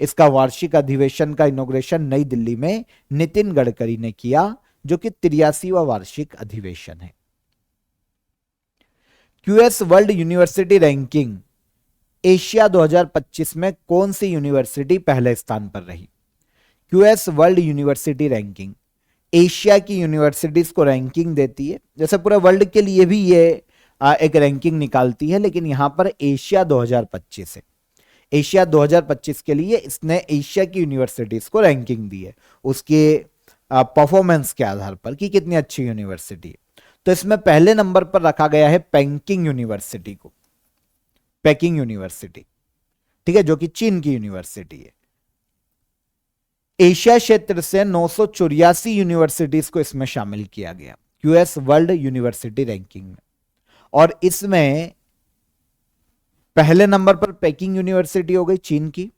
इसका वार्षिक अधिवेशन का इनॉग्रेशन नई दिल्ली में नितिन गडकरी ने किया, जो कि 83वां वार्षिक अधिवेशन है। QS world university ranking Asia 2025 में कौन सी यूनिवर्सिटी पहले स्थान पर रही? QS world university ranking Asia की यूनिवर्सिटीज को रैंकिंग देती है, जैसे पूरे वर्ल्ड के लिए भी ये एक रैंकिंग निकालती है, लेकिन यहां पर एशिया 2025 है। एशिया 2025 के लिए इसने एशिया की यूनिवर्सिटीज को रैंकिंग दी है उसके परफॉर्मेंस के आधार पर कि कितनी अच्छी यूनिवर्सिटी है। तो इसमें पहले नंबर पर रखा गया है पेकिंग यूनिवर्सिटी को, पेकिंग यूनिवर्सिटी, ठीक है, जो कि चीन की यूनिवर्सिटी है। एशिया क्षेत्र से 984 यूनिवर्सिटीज को इसमें शामिल किया गया क्यूएस वर्ल्ड यूनिवर्सिटी रैंकिंग में, और इसमें पहले नंबर पर पेकिंग यूनिवर्सिटी हो गई चीन की।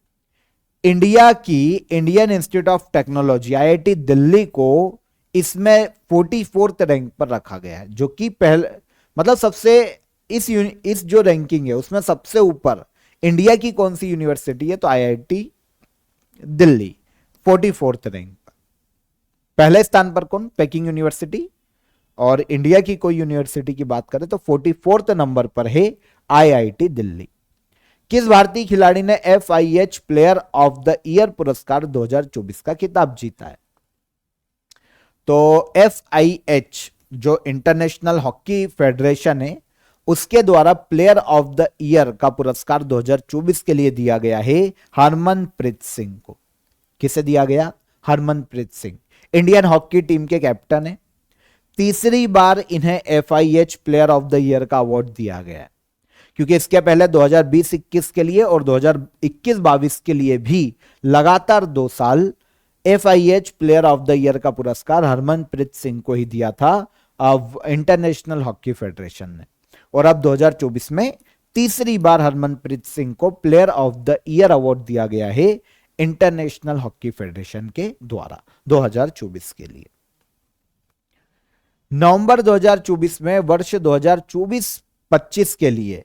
इंडिया की Indian institute of technology IIT Delhi को इसमें 44th रैंक पर रखा गया है, जो कि पहले मतलब सबसे इस जो रैंकिंग है उसमें सबसे ऊपर इंडिया की कौन सी यूनिवर्सिटी है? तो आईआईटी दिल्ली 44th रैंक पर। पहले स्थान पर कौन? पेकिंग यूनिवर्सिटी, और इंडिया की कोई यूनिवर्सिटी की बात करें तो 44वें नंबर पर है IIT दिल्ली। किस भारतीय खिलाड़ी ने FIH player of the year पुरस्कार 2024 का खिताब जीता है? तो FIH जो इंटरनेशनल हॉकी फेडरेशन है उसके द्वारा प्लेयर ऑफ द ईयर का पुरस्कार 2024 के लिए दिया गया है हरमनप्रीत सिंह को। किसे दिया गया? Harmanpreet Singh Indian hockey team के कैप्टन है। तीसरी बार इन्हें FIH player of the year का अवार्ड दिया गया है, क्योंकि इसके पहले 2020-21 के लिए और 2021-22 के लिए भी लगातार 2 साल FIH player of the year का पुरस्कार हरमनप्रीत सिंह को ही दिया था इंटरनेशनल हॉकी फेडरेशन ने। और अब 2024 में तीसरी बार हरमनप्रीत सिंह को player of the year award दिया गया है इंटरनेशनल हॉकी फेडरेशन के द्वारा 2024 के लिए। नवंबर 2024 में वर्ष 2024-25 के लिए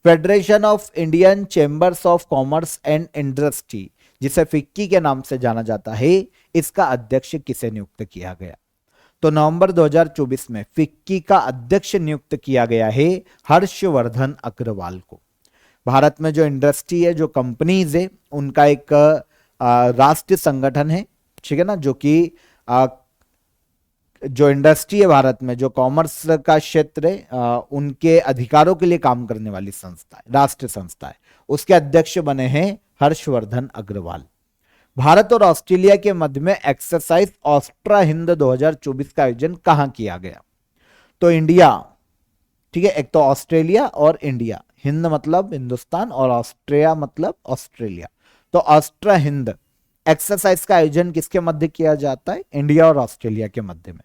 federation of Indian chambers of commerce and industry, जिसे फिक्की के नाम से जाना जाता है, इसका अध्यक्ष किसे नियुक्त किया गया? तो नवंबर 2024 में फिक्की का अध्यक्ष नियुक्त किया गया है हर्षवर्धन अग्रवाल को। भारत में जो इंडस्ट्री है, जो कंपनीज है, उनका एक राष्ट्रीय संगठन है, ठीक है ना, जो कि जो इंडस्ट्री है भारत में, जो कॉमर्स का क्षेत्र है, उनके अधिकारों के लिए काम करने वाली संस्था है, राष्ट्रीय संस्था है, उसके अध्यक्ष बने हैं हर्षवर्धन अग्रवाल। भारत और ऑस्ट्रेलिया के मध्य में एक्सरसाइज ऑस्ट्रा हिंद 2024 का आयोजन कहां किया गया? तो इंडिया, ठीक है, एक तो ऑस्ट्रेलिया और इंडिया, हिंद मतलब हिंदुस्तान और ऑस्ट्रिया मतलब ऑस्ट्रेलिया, तो ऑस्ट्रा हिंद एक्सरसाइज का आयोजन किसके मध्य किया जाता है? इंडिया और ऑस्ट्रेलिया के मध्य में।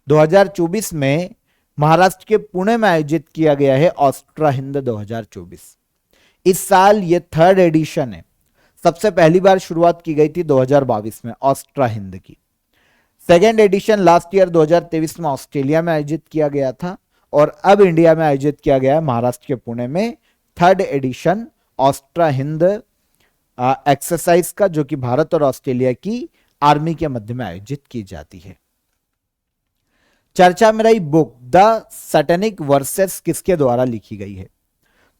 2024 में महाराष्ट्र के पुणे में आयोजित किया गया है ऑस्ट्रा हिंद 2024। इस साल ये 3rd एडिशन है। सबसे पहली बार शुरुआत की गई थी 2022 में ऑस्ट्रा हिंद की। 2nd एडिशन लास्ट ईयर 2023 में ऑस्ट्रेलिया में आयोजित किया गया था और अब इंडिया में आयोजित किया गया है महाराष्ट्र के पुणे में 3rd एडिशन ऑस्ट्रा हिंद एक्सरसाइज का, जो कि भारत और ऑस्ट्रेलिया की आर्मी के मध्य में आयोजित की जाती है। चर्चा में रही बुक द सैटेनिक वर्सेस किसके द्वारा लिखी गई है?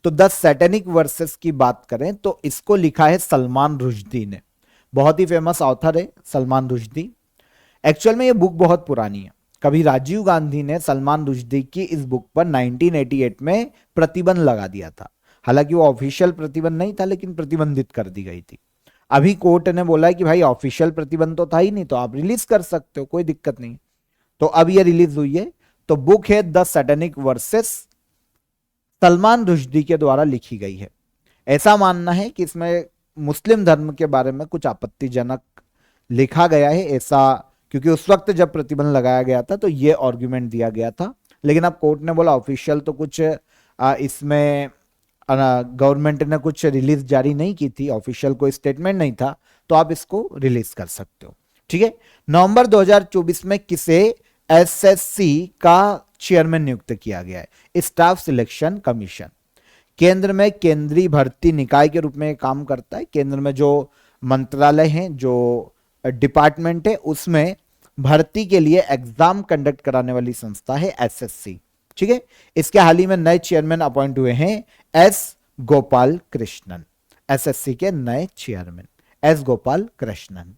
तो द सैटेनिक वर्सेस की बात करें तो इसको लिखा है सलमान रुश्दी ने। बहुत ही फेमस ऑथर है सलमान रुश्दी। एक्चुअल में ये बुक बहुत पुरानी है। कभी राजीव गांधी ने सलमान रुश्दी की इस बुक पर 1988 में प्रतिबंध लगा दिया था। हालांकि वो ऑफिशियल प्रतिबंध नहीं था, लेकिन प्रतिबंधित कर दी गई थी। अभी कोर्ट ने बोला है कि भाई ऑफिशियल प्रतिबंध तो था ही नहीं, तो आप रिलीज कर सकते हो, कोई दिक्कत नहीं। तो अब ये रिलीज हुई है। तो बुक है the satanic versus, Salman Rushdie के द्वारा लिखी गई है। ऐसा मानना है कि इसमें मुस्लिम धर्म के बारे में कुछ आपत्तिजनक लिखा गया है, ऐसा, क्योंकि उस वक्त जब प्रतिबंध लगाया गया था तो ये आर्गुमेंट दिया गया था। लेकिन अब कोर्ट ने बोला ऑफिशियल तो कुछ इसमें गवर्नमेंट ने कुछ रिलीज जारी नहीं की थी, ऑफिशियल कोई स्टेटमेंट नहीं था, तो आप इसको रिलीज कर सकते हो। ठीक है। नवंबर 2024 में किसे SSC का चेयरमैन नियुक्त किया गया है? Staff selection commission. केंद्र में केंद्रीय भर्ती निकाय के रूप में काम करता है। केंद्र में जो मंत्रालय हैं, जो डिपार्टमेंट है, उसमें भर्ती के लिए एग्जाम कंडक्ट कराने वाली संस्था है SSC। ठीक है। इसके हाल ही में नए चेयरमैन अपॉइंट हुए हैं S गोपाल कृष्णन। SSC के नए चेयरमैन S गोपाल कृष्णन।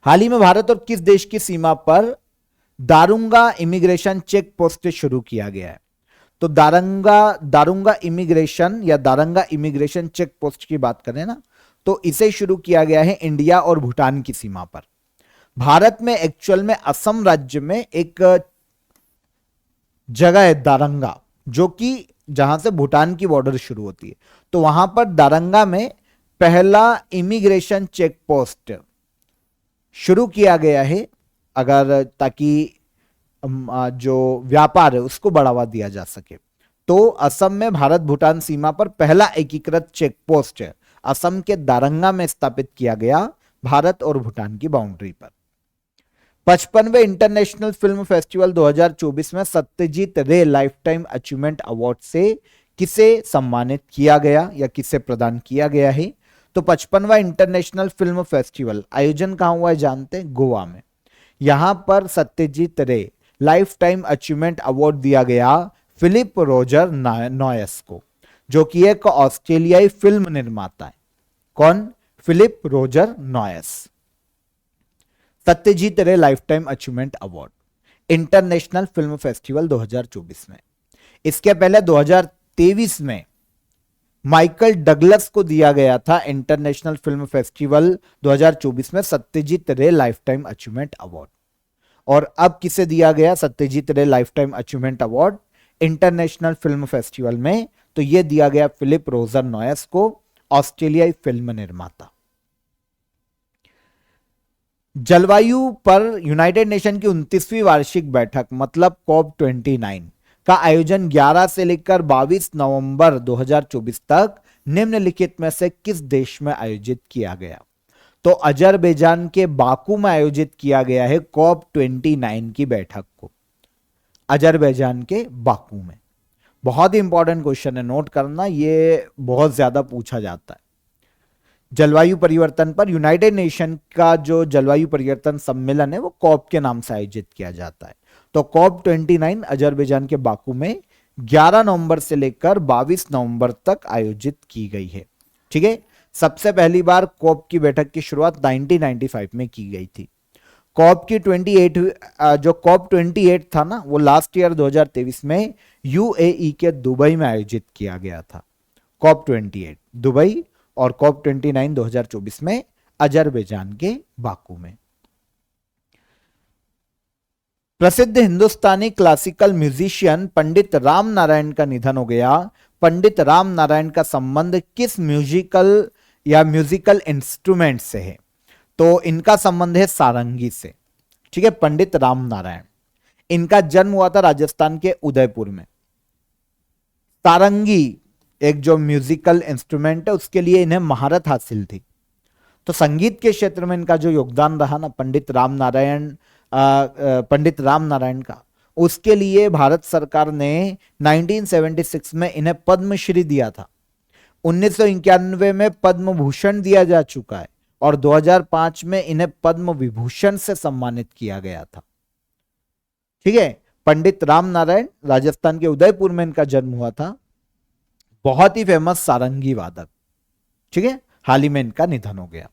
हाल ही में भारत और किस देश की सीमा पर दारुंगा इमिग्रेशन चेक पोस्ट शुरू किया गया है? तो दारुंगा इमिग्रेशन या दारंगा इमिग्रेशन चेक पोस्ट की बात करें ना, तो इसे शुरू किया गया है इंडिया और भूटान की सीमा पर। भारत में एक्चुअल में असम राज्य में एक जगह है दारंगा, जो कि जहां से भूटान की बॉर्डर शुरू होती है, तो वहां पर दारंगा में पहला इमिग्रेशन चेक पोस्ट शुरू किया गया है, अगर ताकि जो व्यापार है उसको बढ़ावा दिया जा सके। तो असम में भारत भूटान सीमा पर पहला एकीकृत चेक पोस्ट है असम के दारंगा में स्थापित किया गया, भारत और भूटान की बाउंड्री पर। 55वें इंटरनेशनल फिल्म फेस्टिवल 2024 में Satyajit Ray lifetime achievement award से किसे सम्मानित किया गया या किसे प्रदान किया गया है? तो 55वां इंटरनेशनल फिल्म फेस्टिवल आयोजन कहां हुआ है जानते हैं? गोवा में। यहां पर Satyajit Ray lifetime achievement award दिया गया फिलिप रोजर नॉयस को, जो कि एक ऑस्ट्रेलियाई फिल्म निर्माता है। कौन? Philip Roger Noyce. Satyajit Ray lifetime achievement award international film festival 2024 में। इसके पहले 2023 में माइकल डगलस को दिया गया था इंटरनेशनल फिल्म फेस्टिवल 2024 में Satyajit Ray lifetime achievement award. और अब किसे दिया गया Satyajit Ray lifetime achievement award international film festival में? तो यह दिया गया फिलिप रोजर नॉयस को, ऑस्ट्रेलियाई फिल्म निर्माता। जलवायु पर यूनाइटेड नेशन की 29वीं वार्षिक बैठक मतलब COP29 का आयोजन 11 से लेकर 22 नवंबर 2024 तक निम्नलिखित में से किस देश में आयोजित किया गया? तो अजरबैजान के बाकू में आयोजित किया गया है COP29 की बैठक को, अजरबैजान के बाकू में। बहुत ही इंपॉर्टेंट क्वेश्चन है, नोट करना, ये बहुत ज्यादा पूछा जाता है। जलवायु परिवर्तन पर यूनाइटेड नेशन का जो जलवायु परिवर्तन सम्मेलन है वो कॉप के नाम से आयोजित किया जाता है। तो COP29 अजरबैजान के बाकू में 11 नवंबर से लेकर 22 नवंबर तक आयोजित की गई है। ठीक है, सबसे पहली बार कॉप की बैठक की शुरुआत 1995 में की गई थी। कॉप की 28 था ना, वो लास्ट ईयर 2023 में यूएई के दुबई में आयोजित किया गया था। COP28 दुबई और COP29 2024 में अजरबैजान के बाकू में। प्रसिद्ध हिंदुस्तानी क्लासिकल म्यूजिशियन पंडित राम नारायण का निधन हो गया। पंडित राम नारायण का संबंध किस म्यूजिकल या म्यूजिकल इंस्ट्रूमेंट से है? तो इनका संबंध है सारंगी से। ठीक है, पंडित राम नारायण, इनका जन्म हुआ था राजस्थान के उदयपुर में। सारंगी एक जो म्यूजिकल इंस्ट्रूमेंट है उसके लिए इन्हें महारत हासिल थी। तो संगीत के क्षेत्र में इनका जो योगदान रहा ना पंडित राम नारायण का, उसके लिए भारत सरकार ने 1976 में इन्हें पद्मश्री दिया था। 1991 में पद्म भूषण दिया जा चुका है और 2005 में इन्हें पद्म विभूषण से सम्मानित किया गया था। ठीक है, पंडित राम नारायण, राजस्थान के उदयपुर में इनका जन्म हुआ था। बहुत ही फेमस सारंगी वादक। ठीक है, हाल ही में इनका निधन हो गया।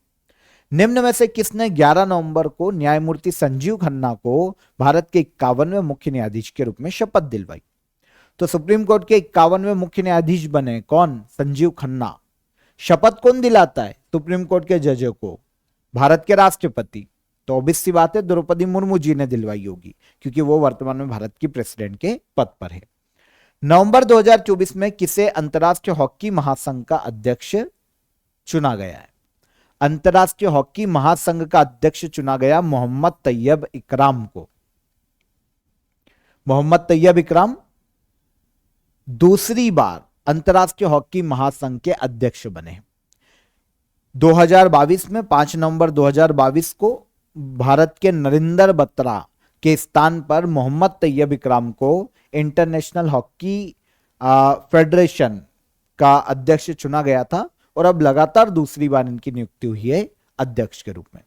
निम्न में से किसने 11 नवंबर को न्यायमूर्ति संजीव खन्ना को भारत के 51वें मुख्य न्यायाधीश के रूप में शपथ दिलवाई? तो सुप्रीम कोर्ट के 51वें मुख्य न्यायाधीश बने कौन? संजीव खन्ना। शपथ कौन दिलाता है सुप्रीम कोर्ट के जजों को? भारत के राष्ट्रपति। तो ऑब्वियस सी बात है द्रौपदी मुर्मू जी ने दिलवाई होगी, क्योंकि वो वर्तमान में भारत की प्रेसिडेंट के पद पर है। नवंबर 2024 में किसे अंतर्राष्ट्रीय हॉकी महासंघ का अध्यक्ष चुना गया है? अंतर्राष्ट्रीय हॉकी महासंघ का अध्यक्ष चुना गया मोहम्मद तैयब इकराम को। मोहम्मद तैयब इकराम दूसरी बार अंतर्राष्ट्रीय हॉकी महासंघ के अध्यक्ष बने। 2022 में 5 नवंबर 2022 को भारत के नरिंदर बत्रा के स्थान पर मोहम्मद तैयब इकराम को इंटरनेशनल हॉकी फेडरेशन का अध्यक्ष चुना गया था और अब लगातार दूसरी बार इनकी नियुक्ति हुई है अध्यक्ष के रूप में।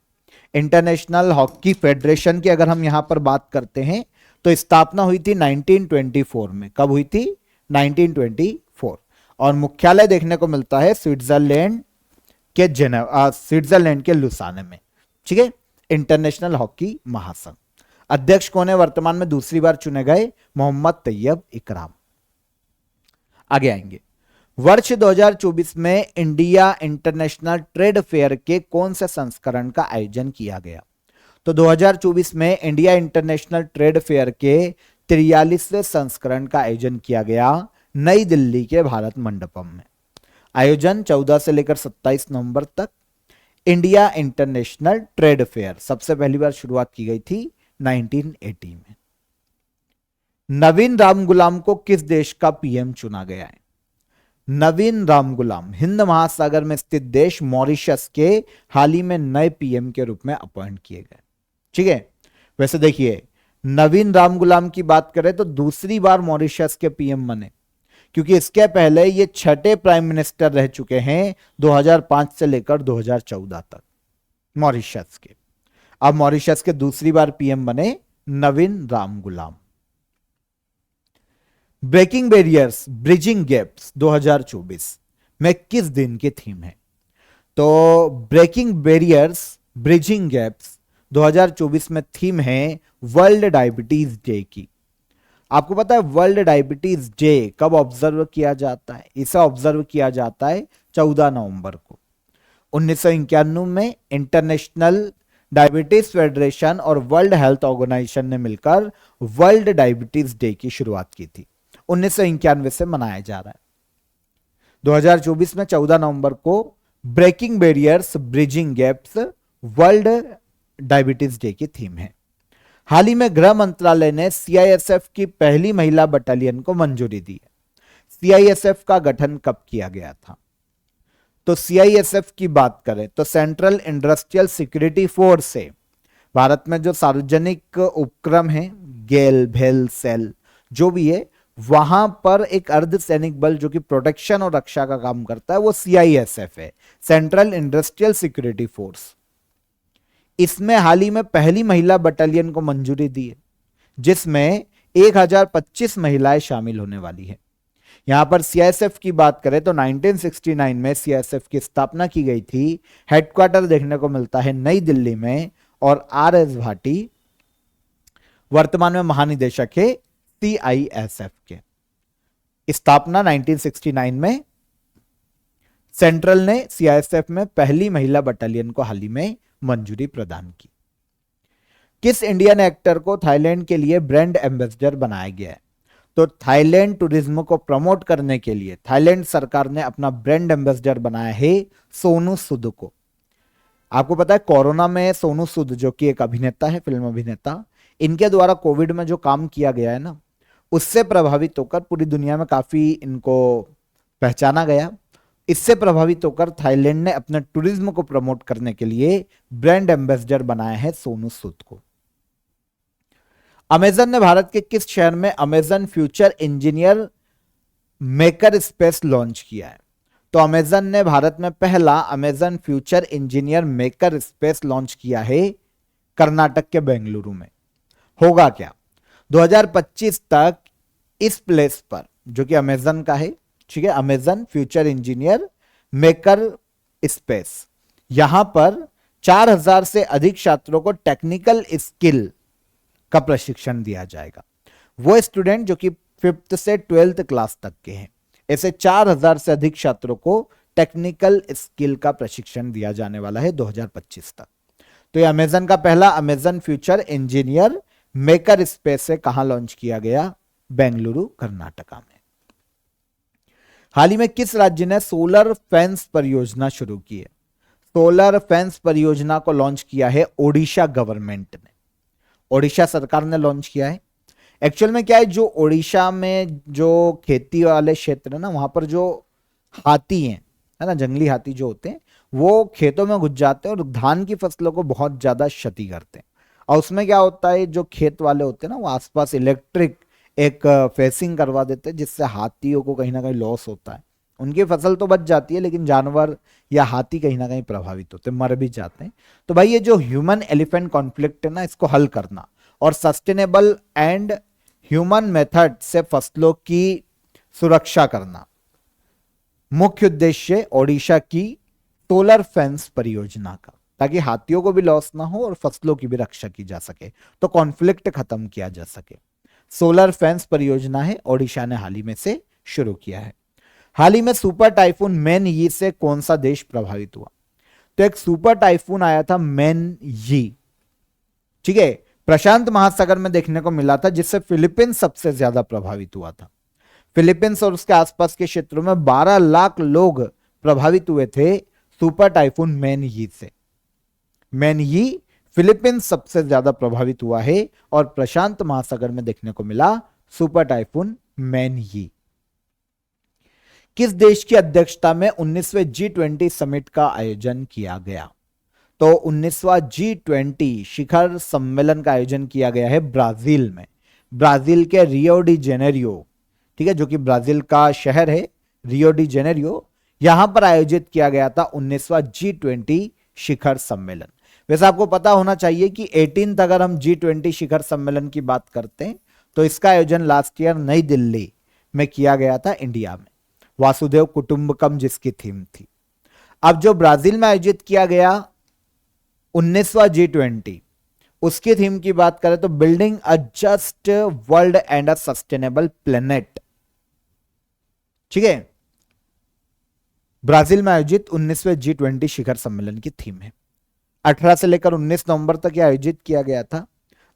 इंटरनेशनल हॉकी फेडरेशन की अगर हम यहां पर बात करते हैं तो स्थापना हुई थी 1924 में। कब हुई थी? 1924। और मुख्यालय देखने को मिलता है स्विट्जरलैंड के लुसाने में। ठीक है, इंटरनेशनल हॉकी महासंघ। अध्यक्ष कौन है वर्तमान में दूसरी बार चुने गए? मोहम्मद तैयब इकराम। आगे आएंगे। वर्ष 2024 में इंडिया इंटरनेशनल ट्रेड फेयर के कौन से संस्करण का आयोजन किया गया? तो 2024 में इंडिया इंटरनेशनल ट्रेड फेयर के 43वें संस्करण का आयोजन किया गया नई दिल्ली के भारत मंडपम में। आयोजन 14 से लेकर 27 नवंबर तक। इंडिया इंटरनेशनल ट्रेड फेयर सबसे पहली बार शुरुआत की गई थी 1980 में। नवीन रामगुलाम को किस देश का पीएम चुना गया है? नवीन रामगुलाम हिंद महासागर में स्थित देश मॉरिशस के हाल ही में नए पीएम के रूप में अपॉइंट किए गए। ठीक है, वैसे देखिए नवीन रामगुलाम की बात करें तो दूसरी बार मॉरिशस के पीएम बने, क्योंकि इसके पहले ये 6ठे प्राइम मिनिस्टर रह चुके हैं 2005 से लेकर 2014 तक मॉरिशस के। अब मॉरिशस के दूसरी बार पीएम बने नवीन राम गुलाम। ब्रेकिंग बैरियर्स ब्रिजिंग गैप्स 2024 में किस दिन की थीम है? तो ब्रेकिंग बैरियर्स ब्रिजिंग गैप्स 2024 में थीम है वर्ल्ड डायबिटीज डे की। आपको पता है वर्ल्ड डायबिटीज डे कब ऑब्जर्व किया जाता है? इसे ऑब्जर्व किया जाता है 14 नवंबर को। 1991 में इंटरनेशनल डायबिटीज फेडरेशन और वर्ल्ड हेल्थ ऑर्गेनाइजेशन ने मिलकर वर्ल्ड डायबिटीज डे की शुरुआत की थी। 1991 से मनाया जा रहा है। 2024 में 14 नवंबर को breaking barriers bridging gaps world diabetes day की थीम है। हाल ही में गृह मंत्रालय ने सीआईएसएफ की पहली महिला बटालियन को मंजूरी दी है। सीआईएसएफ का गठन कब किया गया था? तो सीआईएसएफ की बात करें तो सेंट्रल इंडस्ट्रियल सिक्योरिटी फोर्स से भारत में जो सार्वजनिक उपक्रम है गेल भेल सेल जो भी है वहां पर एक अर्धसैनिक बल जो कि प्रोटेक्शन और रक्षा का काम करता है वो सीआईएसएफ है, सेंट्रल इंडस्ट्रियल सिक्योरिटी फोर्स। इसमें हाल ही में पहली महिला बटालियन को मंजूरी दी है जिसमें 1025 महिलाएं शामिल होने वाली है। यहां पर सीआईएसएफ की बात करें तो 1969 में सीआईएसएफ की स्थापना की गई थी। हेडक्वार्टर देखने को मिलता है नई दिल्ली में और आरएस भाटी वर्तमान में महानिदेशक है सीआईएसएफ के। स्थापना 1969 में सेंट्रल ने सीआईएसएफ में पहली महिला बटालियन को हाल ही में मंजूरी प्रदान की। किस इंडियन एक्टर को थाईलैंड के लिए ब्रांड एम्बेसडर बनाया गया है? तो थाईलैंड टूरिज्म को प्रमोट करने के लिए थाईलैंड सरकार ने अपना ब्रांड एम्बेसडर बनाया है सोनू सूद को। आपको पता है कोरोना में सोनू सूद जो कि एक अभिनेता है, फिल्म अभिनेता, इनके द्वारा कोविड में जो काम किया गया है ना उससे प्रभावित होकर पूरी दुनिया में काफी इनको पहचाना गया। इससे प्रभावित होकर थाईलैंड ने अपने टूरिज्म को प्रमोट करने के लिए ब्रांड एम्बेसडर बनाया है सोनू सूद को। अमेजन ने भारत के किस शहर में Amazon future engineer maker space launch किया है? तो अमेजन ने भारत में पहला Amazon future engineer maker space launch किया है कर्नाटक के बेंगलुरु में। होगा क्या? 2025 तक इस प्लेस पर जो कि अमेजन का है, ठीक है, Amazon future engineer maker space, यहां पर 4000 से अधिक छात्रों को टेक्निकल स्किल का प्रशिक्षण दिया जाएगा। वो स्टूडेंट जो कि 5th से 12th क्लास तक के हैं, ऐसे 4000 से अधिक छात्रों को टेक्निकल स्किल का प्रशिक्षण दिया जाने वाला है 2025 तक। तो ये अमेजन का पहला Amazon future engineer maker space से कहां लॉन्च किया गया? बेंगलुरु कर्नाटका में। हाल ही में किस राज्य ने सोलर फेंस परियोजना शुरू की है? सोलर फेंस परियोजना को लॉन्च किया है ओडिशा गवर्नमेंट ने, ओडिशा सरकार ने लॉन्च किया है। एक्चुअल में क्या है, जो ओडिशा में जो खेती वाले क्षेत्र है ना वहां पर जो हाथी हैं, है ना, जंगली हाथी जो होते हैं वो खेतों में घुस जाते हैं और धान की फसलों को बहुत ज्यादा क्षति करते हैं। और उसमें क्या होता है, जो खेत वाले होते हैं ना वो आसपास इलेक्ट्रिक एक फेंसिंग करवा देते हैं जिससे हाथियों को कहीं ना कहीं लॉस होता है। उनकी फसल तो बच जाती है लेकिन जानवर या हाथी कहीं ना कहीं प्रभावित होते हैं, मर भी जाते हैं। तो भाई ये जो ह्यूमन एलिफेंट कॉन्फ्लिक्ट है ना इसको हल करना और सस्टेनेबल एंड ह्यूमन मेथड से फसलों की सुरक्षा करना मुख्य उद्देश्य ओडिशा की सोलर फेंस परियोजना का, ताकि हाथियों को भी लॉस ना हो और फसलों की भी रक्षा की जा सके, तो कॉन्फ्लिक्ट खत्म किया जा सके। सोलर फेंस परियोजना है, ओडिशा ने हाल ही में से शुरू किया है। हाल ही में सुपर टाइफून मैन यी से कौन सा देश प्रभावित हुआ? तो एक सुपर टाइफून आया था मैन यी, ठीक है, प्रशांत महासागर में देखने को मिला था जिससे फिलीपींस सबसे ज्यादा प्रभावित हुआ था। फिलीपींस और उसके आसपास के क्षेत्रों में 12 लाख लोग प्रभावित हुए थे सुपर टाइफून मैन यी से। मैन यी फिलीपींस सबसे ज्यादा प्रभावित हुआ है और प्रशांत महासागर में देखने को मिला सुपर टाइफून मैन यी। किस देश की अध्यक्षता में 19वें G20 समिट का आयोजन किया गया? तो 19वां G20 शिखर सम्मेलन का आयोजन किया गया है ब्राजील में, ब्राजील के रियो डी जेनेरियो, ठीक है, जो कि ब्राजील का शहर है रियो डी जेनेरियो, यहां पर आयोजित किया गया था 19वां G20 शिखर सम्मेलन। वैसे आपको पता होना चाहिए कि 18th अगर हम G20 शिखर सम्मेलन की बात करते हैं तो इसका आयोजन लास्ट ईयर नई दिल्ली में किया गया था, इंडिया में, वासुदेव कुटुंबकम जिसकी थीम थी। अब जो ब्राजील में आयोजित किया गया 19वां G20, उसकी थीम की बात करें तो building a just world and a sustainable planet. ठीक है, ब्राजील में आयोजित 19वें G20 शिखर सम्मेलन की थीम है। 18 से लेकर 19 नवंबर तक यह आयोजित किया गया था।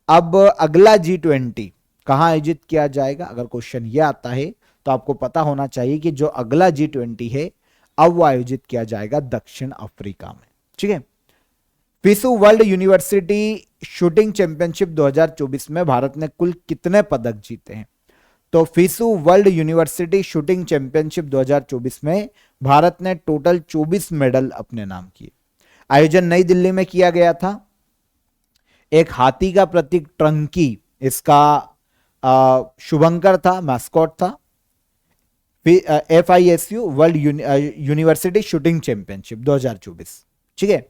अब अगला G20 कहां आयोजित किया जाएगा, अगर क्वेश्चन यह आता है तो आपको पता होना चाहिए कि जो अगला G20 है अब वो आयोजित किया जाएगा दक्षिण अफ्रीका में। ठीक है, फिसु वर्ल्ड यूनिवर्सिटी शूटिंग चैंपियनशिप 2024 में भारत ने कुल कितने पदक जीते हैं? तो फिसु वर्ल्ड यूनिवर्सिटी शूटिंग चैंपियनशिप 2024 में भारत ने टोटल 24 मेडल अपने नाम किए। आयोजन नई दिल्ली में किया गया था। एक हाथी का प्रतीक ट्रंकी इसका शुभंकर था, मैस्कॉट था। FISU world university shooting championship 2024। ठीक है,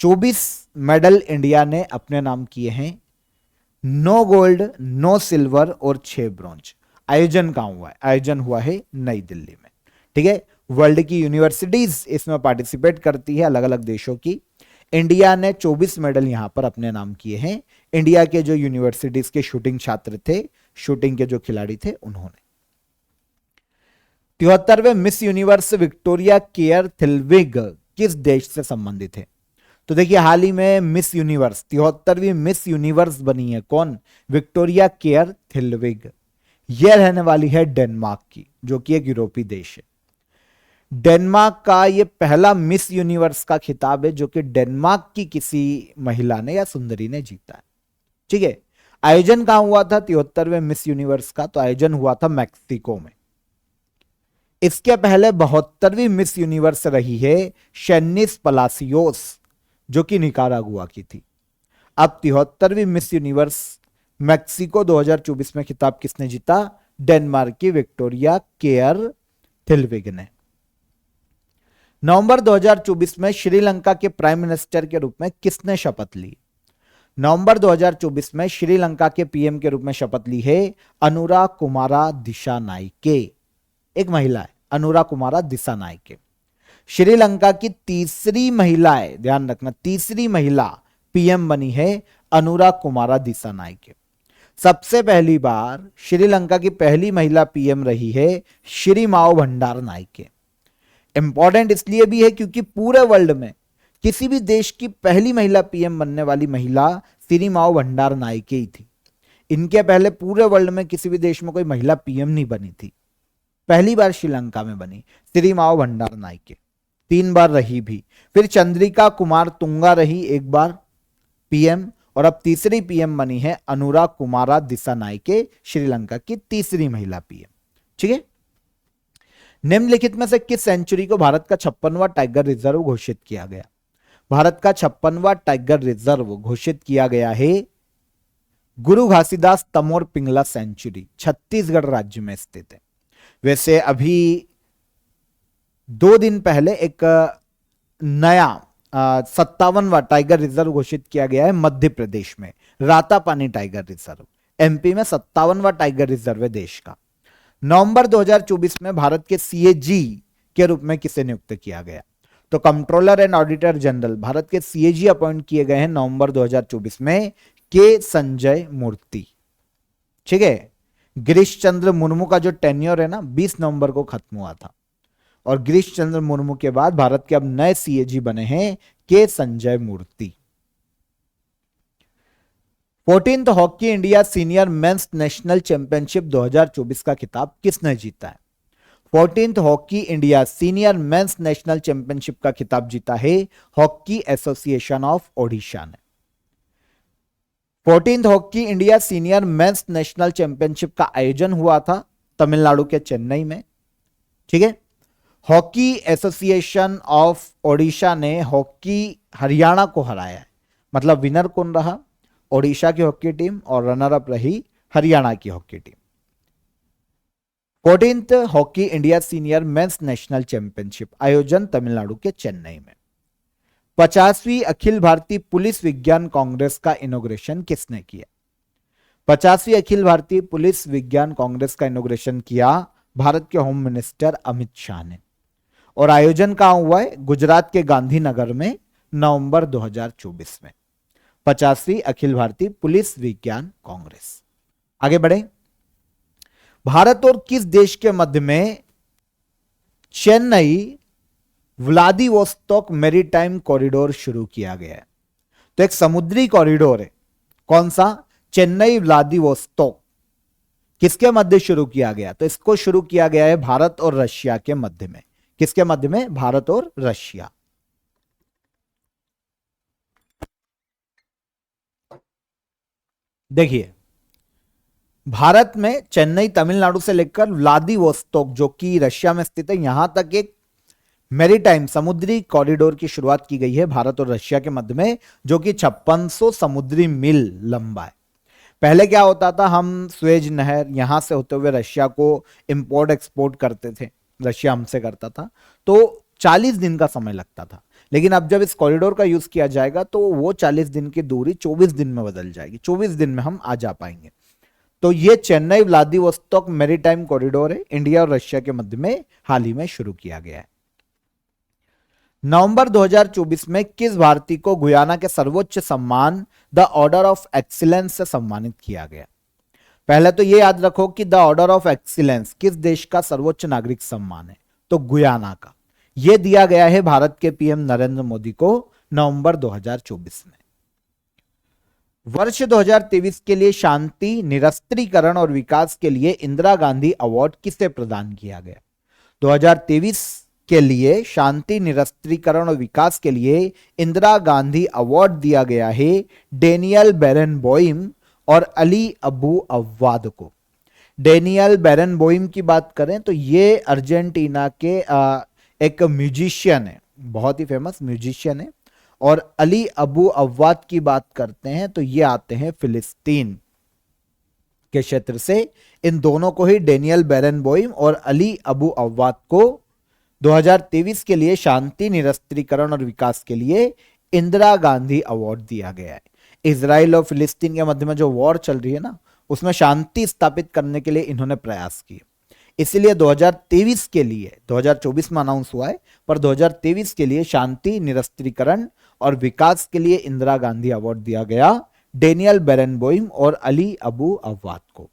24 मेडल इंडिया ने अपने नाम किए हैं। 9 गोल्ड, 9 सिल्वर और 6 ब्रॉन्ज। आयोजन कहां हुआ है? आयोजन हुआ है नई दिल्ली में। ठीक है, वर्ल्ड की यूनिवर्सिटीज इसमें पार्टिसिपेट करती है, अलग अलग देशों की। इंडिया ने 24 मेडल यहां पर अपने नाम किए हैं। इंडिया के जो यूनिवर्सिटीज के शूटिंग छात्र थे, शूटिंग के जो खिलाड़ी थे, उन्होंने। 73वें मिस यूनिवर्स विक्टोरिया केयर थिलविग किस देश से संबंधित है? तो देखिए, हाल ही में मिस यूनिवर्स 73वीं मिस यूनिवर्स बनी है, कौन? Victoria Kjaer Theilvig. यह रहने वाली है डेनमार्क की, जो कि एक यूरोपीय देश है। डेनमार्क का यह पहला मिस यूनिवर्स का खिताब है जो कि डेनमार्क की किसी महिला ने या सुंदरी ने जीता है। ठीक है, आयोजन कहां हुआ था 73वें मिस यूनिवर्स का? तो आयोजन हुआ था मैक्सिको में। इसके पहले 72वीं मिस यूनिवर्स रही है शेनिस पलासियोस, जो कि निकारागुआ की थी। अब 73वीं मिस यूनिवर्स मैक्सिको 2024 में खिताब किसने जीता? डेनमार्क की विक्टोरिया केयर थिलविग ने। नवंबर 2024 में श्रीलंका के प्राइम मिनिस्टर के रूप में किसने शपथ ली? नवंबर 2024 में श्रीलंका के पीएम के रूप में शपथ ली है अनुरा कुमारा दिसानायके। एक महिला है, अनुरा कुमारा दिसानायके। श्रीलंका की तीसरी महिला है, ध्यान रखना, तीसरी महिला पीएम बनी है अनुरा कुमारा दिसानायके। सबसे पहली बार श्रीलंका की पहली महिला पीएम रही है श्रीमाओ भंडारनायके। इंपॉर्टेंट इसलिए भी है क्योंकि पूरे वर्ल्ड में किसी भी देश की पहली महिला पीएम बनने वाली महिला श्रीमाओ भंडारनायके ही थी। इनके पहले पूरे वर्ल्ड में किसी भी देश में कोई महिला पीएम नहीं बनी थी, पहली बार श्रीलंका में बनी श्रीमाओ भंडारनायके। 3 बार रही भी। फिर चंद्रिका कुमार तुंगा रही एक बार पीएम, और अब तीसरी पीएम बनी है अनुरा कुमारा दिसानायके, श्रीलंका की तीसरी महिला पीएम। ठीक है, निम्नलिखित में से किस सेंचुरी को भारत का 56वां टाइगर रिजर्व घोषित किया गया? भारत का 56वां टाइगर रिजर्व घोषित किया गया है गुरु घासीदास तमोर पिंगला सेंचुरी, छत्तीसगढ़ राज्य में स्थित है। वैसे अभी 2 दिन पहले एक नया 57वां टाइगर रिजर्व घोषित किया गया है मध्य प्रदेश में, रातापानी टाइगर रिजर्व। एमपी में 57वां टाइगर रिजर्व है देश का। नवंबर 2024 में भारत के सीएजी के रूप में किसे नियुक्त किया गया? तो controller and auditor general Bharat के सीएजी अपॉइंट किए गए हैं नवंबर 2024 में के संजय मूर्ति। ठीक है, गिरीश चंद्र मुर्मू का जो टेन्योर है ना 20 नवंबर को खत्म हुआ था, और गिरीश चंद्र मुर्मू के बाद भारत के अब नए सीएजी बने हैं के संजय मूर्ति। 14th hockey India senior mains national championship 2024 का खिताब किसने जीता है? 14th hockey India senior mains national championship का खिताब जीता है हॉकी एसोसिएशन ऑफ ओडिशा ने। 14th hockey India senior mains national championship का आयोजन हुआ था तमिलनाडु के चेन्नई में। ठीक है, हॉकी एसोसिएशन ऑफ ओडिशा ने हॉकी हरियाणा को हराया है। मतलब विनर कौन रहा? ओडिशा की हॉकी टीम, और रनर अप रही हरियाणा की hockey team. 14th hockey India senior mains national championship आयोजन तमिलनाडु के चेन्नई में। 50वीं अखिल भारतीय पुलिस विज्ञान कांग्रेस का इनॉग्रेशन किसने किया? 50वीं अखिल भारतीय पुलिस विज्ञान कांग्रेस का इनॉग्रेशन किया भारत के होम मिनिस्टर अमित शाह ने। और आयोजन कहां हुआ है? गुजरात के गांधीनगर में नवंबर 2024 में। 50वीं अखिल भारतीय पुलिस विज्ञान कांग्रेस। आगे बढ़े। भारत और किस देश के मध्य में चेन्नई व्लादिवोस्तोक मैरीटाइम कॉरिडोर शुरू किया गया है? तो एक समुद्री कॉरिडोर है। कौन सा? चेन्नई व्लादिवोस्तोक। किसके मध्य शुरू किया गया? तो इसको शुरू किया गया है भारत और रशिया के मध्य में। किसके मध्य में? भारत और रशिया। देखिए, भारत में चेन्नई तमिलनाडु से लेकर व्लादिवोस्तोक जो कि रशिया में स्थित है, यहां तक एक मैरीटाइम समुद्री कॉरिडोर की शुरुआत की गई है भारत और रशिया के मध्य में, जो कि 5600 समुद्री मील लंबा है। पहले क्या होता था, हम स्वेज नहर यहां से होते हुए रशिया को इंपोर्ट एक्सपोर्ट करते थे, रशिया हमसे करता था, तो 40 दिन का समय लगता था। लेकिन अब जब इस कॉरिडोर का यूज किया जाएगा तो वो 40 दिन की दूरी 24 दिन में बदल जाएगी। 24 दिन में हम आ जा पाएंगे। तो ये चेन्नई व्लादिवोस्तोक मैरीटाइम कॉरिडोर है, इंडिया और रशिया के मध्य में हाल ही में शुरू किया गया है। नवंबर 2024 में किस भारतीय को गुयाना के सर्वोच्च सम्मान द ऑर्डर ऑफ एक्सीलेंस से सम्मानित किया गया? पहले तो यह याद रखो कि द ऑर्डर ऑफ एक्सीलेंस किस देश का सर्वोच्च नागरिक सम्मान है? तो गुयाना का। यह दिया गया है भारत के पीएम नरेंद्र मोदी को नवंबर 2024 में। वर्ष 2023 के लिए शांति, निरस्त्रीकरण और विकास के लिए इंदिरा गांधी अवार्ड किसे प्रदान किया गया? 2023 के लिए शांति, निरस्त्रीकरण और विकास के लिए इंदिरा गांधी अवार्ड दिया गया है डेनियल बेरेनबोइम और अली अबू अव्वाद को। डेनियल बेरेनबोइम की बात करें तो ये अर्जेंटीना के एक म्यूजिशियन है, बहुत ही फेमस म्यूजिशियन है। और अली अबू अव्वाद की बात करते हैं तो ये आते हैं फिलिस्तीन के क्षेत्र से। इन दोनों को ही, डेनियल बेरेनबोइम और अली अबू अव्वाद को 2023 के लिए शांति, निरस्त्रीकरण और विकास के लिए इंदिरा गांधी अवार्ड दिया गया है। इजराइल और फिलिस्तीन के मध्य में जो वॉर चल रही है ना, उसमें शांति स्थापित करने के लिए इन्होंने प्रयास किए। इसलिए 2023 के लिए, 2024 में अनाउंस हुआ है, पर 2023 के लिए शांति, निरस्त्रीकरण और विकास के लिए इंदिरा गांधी अवार्ड दिया गया डेनियल बेरेनबोइम और अली अबू अव्वाद को।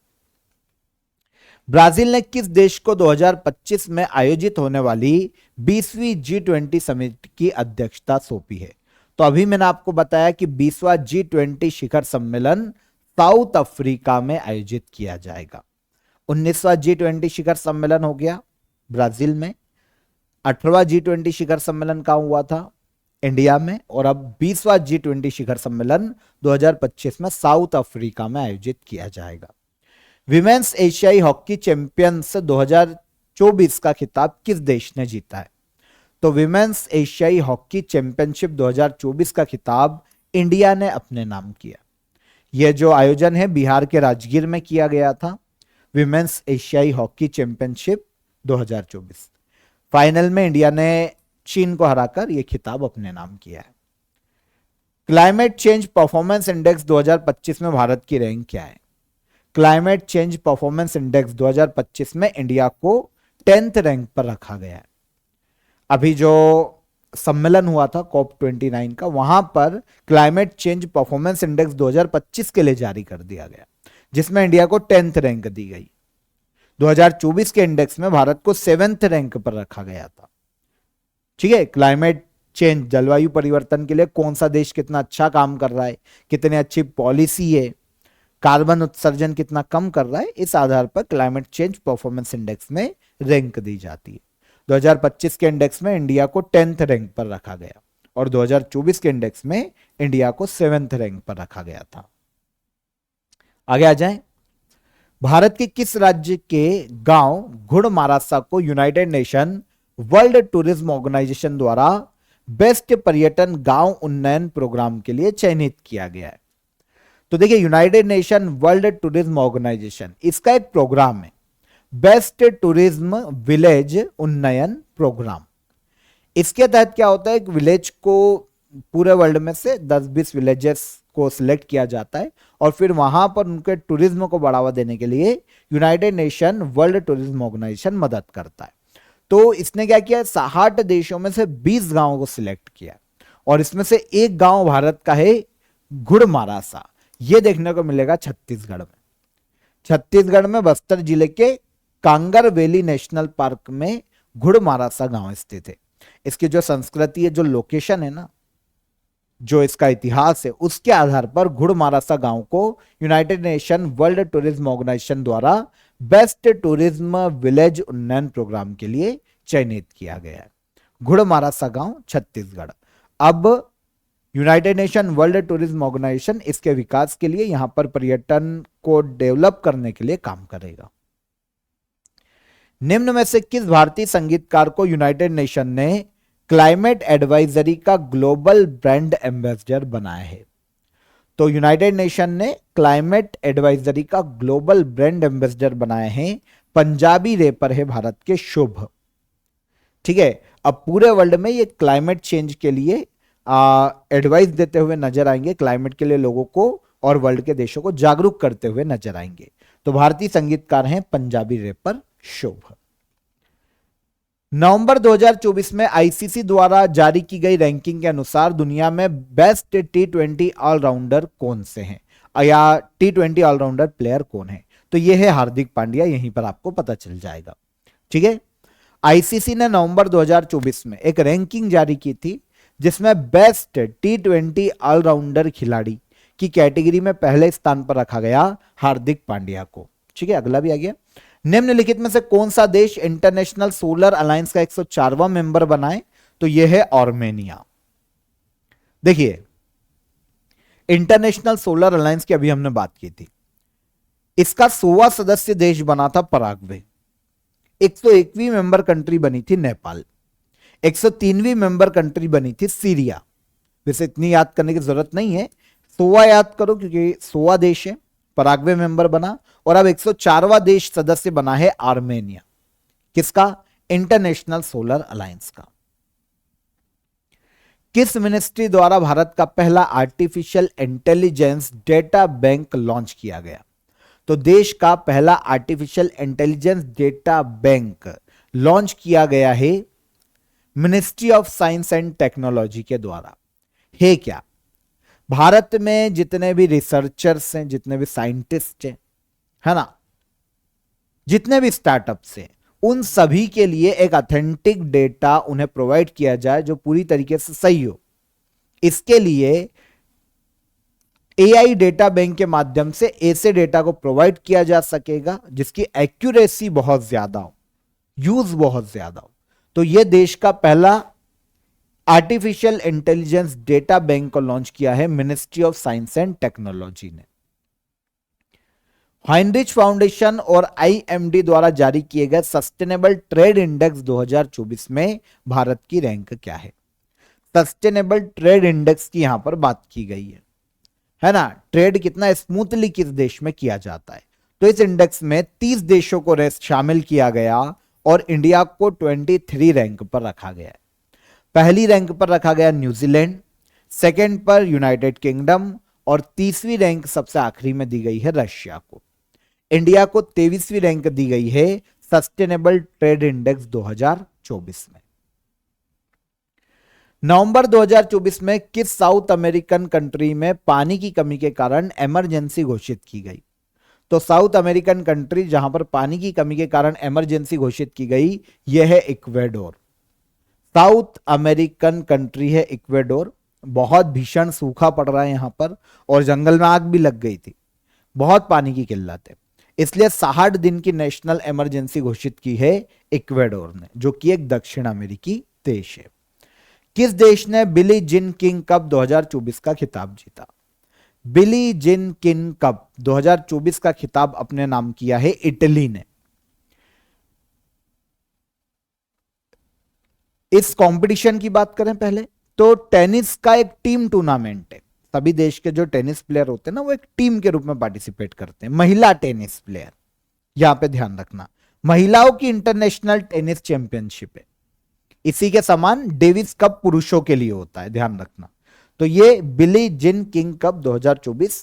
ब्राजील ने किस देश को 2025 में आयोजित होने वाली 20वीं G20 समिट की अध्यक्षता सौंपी है? तो अभी मैंने आपको बताया कि 20वां G20 शिखर सम्मेलन साउथ अफ्रीका में आयोजित किया जाएगा। 19वां G20 शिखर सम्मेलन हो गया ब्राजील में। 18वां G20 शिखर सम्मेलन कहां हुआ था? इंडिया में। और अब 20वां G20 शिखर सम्मेलन 2025 में साउथ अफ्रीका में आयोजित किया जाएगा। विमेंस एशियाई हॉकी चैंपियंस 2024 का खिताब किस देश ने जीता है? तो विमेंस एशियाई हॉकी चैंपियनशिप 2024 का खिताब इंडिया ने अपने नाम किया। यह जो आयोजन है बिहार के राजगीर में किया गया था, विमेंस एशियाई हॉकी चैंपियनशिप 2024। फाइनल में इंडिया ने चीन को हराकर यह खिताब अपने नाम किया है। क्लाइमेट चेंज परफॉर्मेंस इंडेक्स 2025 में भारत की रैंक क्या है? क्लाइमेट चेंज परफॉर्मेंस इंडेक्स 2025 में इंडिया को 10th रैंक पर रखा गया है। अभी जो सम्मेलन हुआ था COP29 का, वहां पर क्लाइमेट चेंज परफॉर्मेंस इंडेक्स 2025 के लिए जारी कर दिया गया, जिसमें इंडिया को 10th रैंक दी गई। 2024 के इंडेक्स में भारत को 7th रैंक पर रखा गया था। ठीक है, क्लाइमेट चेंज, जलवायु परिवर्तन के लिए कौन सा देश कितना अच्छा काम कर रहा है, कितनी अच्छी पॉलिसी है, कार्बन उत्सर्जन कितना कम कर रहा है, इस आधार पर क्लाइमेट चेंज परफॉर्मेंस इंडेक्स में रैंक दी जाती है। 2025 के इंडेक्स में इंडिया को 10th रैंक पर रखा गया और 2024 के इंडेक्स में इंडिया को 7th रैंक पर रखा गया था। आगे आ जाएं। भारत के किस राज्य के गांव घुड़मारासा को United Nation World Tourism Organisation द्वारा बेस्ट पर्यटन गांव उन्नयन प्रोग्राम के लिए चयनित किया गया है? तो देखिए, United Nation World Tourism Organisation, इसका एक प्रोग्राम है बेस्ट टूरिज्म विलेज उन्नयन प्रोग्राम। इसके तहत क्या होता है, एक विलेज को पूरे वर्ल्ड में से 10-20 विलेजेस को सिलेक्ट किया जाता है और फिर वहां पर उनके टूरिज्म को बढ़ावा देने के लिए United Nation World Tourism Organisation मदद करता है। तो इसने क्या किया, 60 देशों में से 20 गांवों को सिलेक्ट किया और इसमें से एक गांव भारत का है गुड़मारासा। ये देखने को मिलेगा छत्तीसगढ़ में। छत्तीसगढ़ में बस्तर जिले के कांगर वैली नेशनल पार्क में गुड़मारासा गांव स्थित है। इसकी जो संस्कृति है, जो लोकेशन है ना, जो इसका इतिहास है, उसके आधार पर गुड़मारासा गांव को United Nation World Tourism Organisation द्वारा बेस्ट टूरिज्म विलेज उन्नयन प्रोग्राम के लिए चयनित किया गया है। गुड़मारासा गांव छत्तीसगढ़। अब United Nation World Tourism Organisation इसके विकास के लिए, यहां पर पर्यटन को डेवलप करने के लिए काम करेगा। निम्न में से किस भारतीय संगीतकार को यूनाइटेड नेशन ने क्लाइमेट एडवाइजरी का ग्लोबल ब्रांड एम्बेसडर बनाया है? तो यूनाइटेड नेशन ने क्लाइमेट एडवाइजरी का ग्लोबल ब्रांड एम्बेसडर बनाए हैं पंजाबी रैपर है भारत के शुभ। ठीक है, अब पूरे वर्ल्ड में ये क्लाइमेट चेंज के लिए एडवाइस देते हुए नजर आएंगे, क्लाइमेट के लिए लोगों को और वर्ल्ड के देशों को जागरूक करते हुए नजर आएंगे। तो भारतीय संगीतकार हैं पंजाबी रैपर शुभ। नवंबर 2024 में आईसीसी द्वारा जारी की गई रैंकिंग के अनुसार दुनिया में बेस्ट टी20 ऑलराउंडर कौन से हैं, या टी20 ऑलराउंडर प्लेयर कौन है? तो यह है हार्दिक पांड्या। यहीं पर आपको पता चल जाएगा। ठीक है, आईसीसी ने नवंबर 2024 में एक रैंकिंग जारी की थी जिसमें बेस्ट टी20 ऑलराउंडर खिलाड़ी की कैटेगरी में पहले स्थान पर रखा गया हार्दिक पांड्या को। ठीक है, अगला भी आ गया। निम्नलिखित में से कौन सा देश इंटरनेशनल सोलर अलायंस का 104वां मेंबर बनाए? तो यह है आर्मेनिया। देखिए, इंटरनेशनल सोलर अलायंस की अभी हमने बात की थी, इसका 100वां सदस्य देश बना था पराग्वे। 101वीं मेंबर कंट्री बनी थी नेपाल। 103वीं मेंबर कंट्री बनी थी सीरिया। वैसे इतनी याद करने की जरूरत नहीं है, 100वां याद करो क्योंकि 100वां देश है, पराग्वे मेंबर बना। और अब 104वां देश सदस्य बना है आर्मेनिया। किसका? इंटरनेशनल सोलर अलायंस का। किस मिनिस्ट्री द्वारा भारत का पहला artificial intelligence data bank launch किया गया? तो देश का पहला artificial intelligence data bank launch किया गया है ministry of science and technology के द्वारा। है क्या? भारत में जितने भी रिसर्चर्स हैं, जितने भी साइंटिस्ट हैं, है ना, जितने भी स्टार्टअप्स हैं, उन सभी के लिए एक ऑथेंटिक डेटा उन्हें प्रोवाइड किया जाए जो पूरी तरीके से सही हो। इसके लिए एआई डेटा बैंक के माध्यम से ऐसे डेटा को प्रोवाइड किया जा सकेगा जिसकी एक्यूरेसी बहुत ज्यादा हो, यूज बहुत ज्यादा हो। तो यह देश का पहला आर्टिफिशियल इंटेलिजेंस डेटा बैंक को लॉन्च किया है ministry of science and technology ने। हाइनरिच फाउंडेशन और आईएमडी द्वारा जारी किए गए सस्टेनेबल ट्रेड इंडेक्स 2024 में भारत की रैंक क्या है? सस्टेनेबल ट्रेड इंडेक्स की यहां पर बात की गई है ना। ट्रेड कितना स्मूथली किस देश में किया जाता है, तो इस इंडेक्स में 30 देशों को शामिल किया गया और इंडिया को 23 रैंक पर रखा गया है। पहली रैंक पर रखा गया न्यूजीलैंड, सेकंड पर यूनाइटेड किंगडम और तीसरी रैंक सबसे आखिरी में दी गई है रशिया को। इंडिया को 23वीं रैंक दी गई है सस्टेनेबल ट्रेड इंडेक्स 2024 में। नवंबर 2024 में किस साउथ अमेरिकन कंट्री में पानी की कमी के कारण इमरजेंसी घोषित की गई? तो साउथ अमेरिकन कंट्री जहां पर पानी की कमी के कारण इमरजेंसी घोषित की गई, यह है इक्वेडोर। साउथ अमेरिकन कंट्री है इक्वेडोर। बहुत भीषण सूखा पड़ रहा है यहां पर और जंगल में आग भी लग गई थी, बहुत पानी की किल्लत है, इसलिए 60 दिन की नेशनल इमरजेंसी घोषित की है इक्वेडोर ने, जो कि एक दक्षिण अमेरिकी देश है। किस देश ने बिली जिन किंग कप 2024 का खिताब जीता? बिली जिन किंग कप 2024 का खिताब अपने नाम किया है इटली ने। इस कंपटीशन की बात करें पहले तो टेनिस का एक टीम टूर्नामेंट है। सभी देश के जो टेनिस प्लेयर होते हैं ना, वो एक टीम के रूप में पार्टिसिपेट करते हैं। महिला टेनिस प्लेयर, यहां पे ध्यान रखना, महिलाओं की इंटरनेशनल टेनिस चैंपियनशिप है। इसी के समान डेविस कप पुरुषों के लिए होता है, ध्यान रखना। तो ये Billie Jean King Cup 2024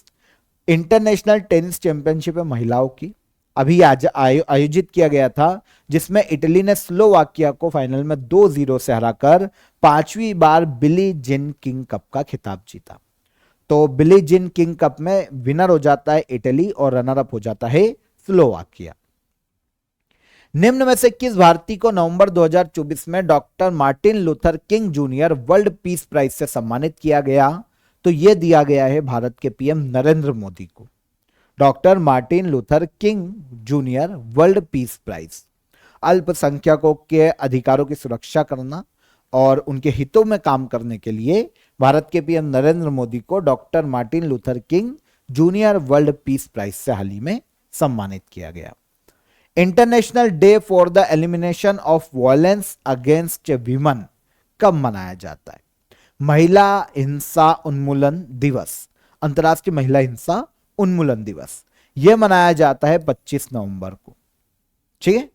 international tennis championship है महिलाओं की, अभी आज आयोजित किया गया था, जिसमें इटली ने स्लोवाकिया को फाइनल में 2-0 से हराकर 5वीं बार बिली जिन किंग कप का खिताब जीता। तो बिली जिन किंग कप में विनर हो जाता है इटली और रनर अप हो जाता है स्लोवाकिया। निम्न में से किस भारतीय को नवंबर 2024 में doctor Martin Luther King Junior World Peace Prize से सम्मानित किया गया? तो यह दिया गया है भारत के पीएम नरेंद्र मोदी को, doctor Martin Luther King Junior World Peace Prize. अल्पसंख्यकों के अधिकारों की सुरक्षा करना और उनके हितों में काम करने के लिए भारत के पीएम नरेंद्र मोदी को doctor Martin Luther King Junior World Peace Prize से हाल ही में सम्मानित किया गया। International Day for the Elimination of Violence Against Women कब मनाया जाता है? महिला हिंसा उन्मूलन दिवस, अंतर्राष्ट्रीय महिला हिंसा उन्मूलन दिवस, यह मनाया जाता है 25 नवंबर को। ठीक है।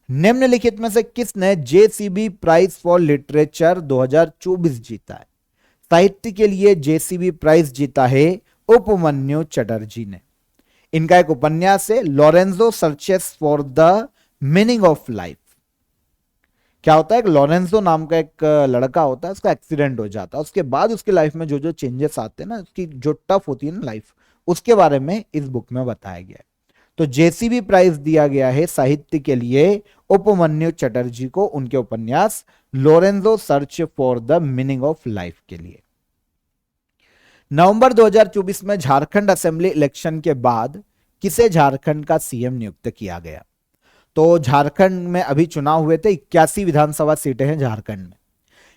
निम्नलिखित में से किसने जेसीबी प्राइज फॉर लिटरेचर 2024 जीता है? साहित्य के लिए जेसीबी प्राइज जीता है उपमन्यु चटर्जी ने। इनका एक उपन्यास है Lorenzo searches for the meaning of life. क्या होता है, एक लॉरेंजो नाम का एक लड़का होता है, उसका एक्सीडेंट हो जाता है, उसके बाद उसकी लाइफ में जो जो चेंजेस आते हैं ना, उसकी जो टफ होती है ना लाइफ, उसके बारे में इस बुक में बताया गया है। तो जेसीबी प्राइज दिया गया है साहित्य के लिए उपमन्यु चटर्जी को, उनके उपन्यास Lorenzo search for the meaning of life के लिए। नवंबर 2024 में झारखंड असेंबली इलेक्शन के बाद किसे झारखंड का सीएम नियुक्त किया गया? तो झारखंड में अभी चुनाव हुए थे, 81 विधानसभा सीटें हैं झारखंड में।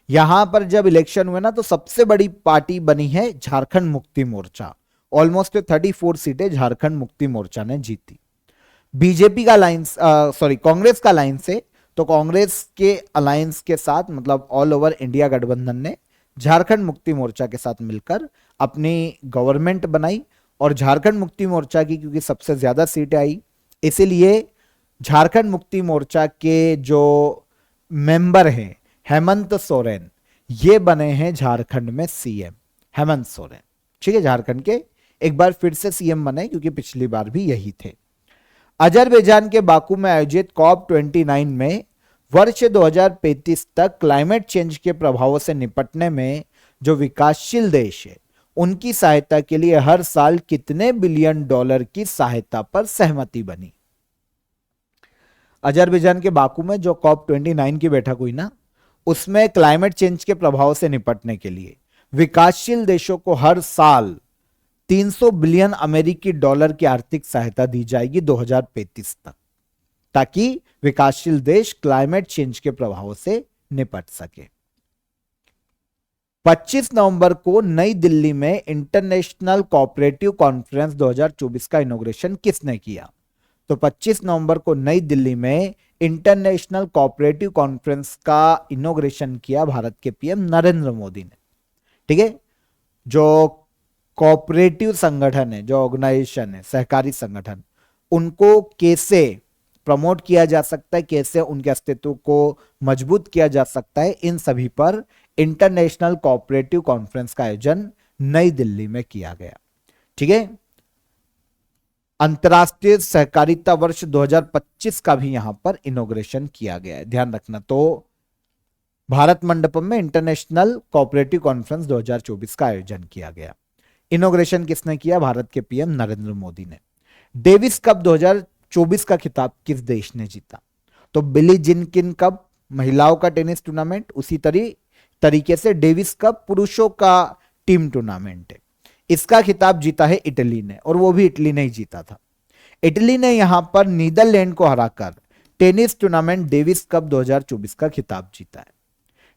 यहां पर जब इलेक्शन हुए ना, तो सबसे बड़ी पार्टी बनी है झारखंड मुक्ति मोर्चा, ऑलमोस्ट 34 सीटें झारखंड मुक्ति मोर्चा ने जीती। बीजेपी का अलायंस, कांग्रेस का अलायंस है, तो कांग्रेस के अलायंस के साथ मतलब ऑल ओवर इंडिया गठबंधन ने झारखंड मुक्ति मोर्चा के साथ मिलकर अपनी गवर्नमेंट बनाई, और झारखंड मुक्ति मोर्चा की क्योंकि सबसे ज्यादा सीटें आई, इसीलिए झारखंड मुक्ति मोर्चा के जो मेंबर हैं हेमंत सोरेन, ये बने हैं झारखंड में सीएम, हेमंत सोरेन। ठीक है, झारखंड के एक बार फिर से सीएम बने क्योंकि पिछली बार भी यही थे। अजरबैजान के बाकू में आयोजित कॉप 29 में वर्ष 2035 तक क्लाइमेट चेंज के प्रभावों से निपटने में जो विकासशील देश है, उनकी सहायता के लिए हर साल कितने बिलियन डॉलर की सहायता पर सहमति बनी? अजरबैजान के बाकू में जो कॉप 29 की बैठक हुई ना, उसमें क्लाइमेट चेंज के प्रभाव से निपटने के लिए विकासशील देशों को हर साल 300 बिलियन अमेरिकी डॉलर की आर्थिक सहायता दी जाएगी 2035 तक, ताकि विकासशील देश क्लाइमेट चेंज के प्रभावों से निपट सके। 25 नवंबर को नई दिल्ली में इंटरनेशनल कोऑपरेटिव कॉन्फ्रेंस 2024 का इनॉग्रेशन किसने किया? तो 25 नवंबर को नई दिल्ली में इंटरनेशनल कोऑपरेटिव कॉन्फ्रेंस का इनॉग्रेशन किया भारत के पीएम नरेंद्र मोदी ने। ठीक है, जो कोऑपरेटिव संगठन है, जो ऑर्गेनाइजेशन है, सहकारी संगठन, उनको कैसे प्रमोट किया जा सकता है, कैसे उनके अस्तित्व को मजबूत किया जा सकता है, इन सभी पर इंटरनेशनल कोऑपरेटिव कॉन्फ्रेंस का आयोजन नई दिल्ली में किया गया। ठीक है, अंतर्राष्ट्रीय सहकारिता वर्ष 2025 का भी यहां पर इनॉग्रेशन किया गया है, ध्यान रखना। तो भारत मंडपम में इंटरनेशनल कोऑपरेटिव कॉन्फ्रेंस 2024 का आयोजन किया गया। इनॉग्रेशन किसने किया? भारत के पीएम नरेंद्र मोदी ने। डेविस कप 2024 का खिताब किस देश ने जीता? तो बिली जिन कप महिलाओं का टेनिस टूर्नामेंट, उसी तरीके से डेविस कप पुरुषों का टीम टूर्नामेंट है, इसका खिताब जीता है इटली ने, और वो भी इटली ने ही जीता था। इटली ने यहां पर नीदरलैंड को हराकर टेनिस टूर्नामेंट डेविस कप 2024 का खिताब जीता है।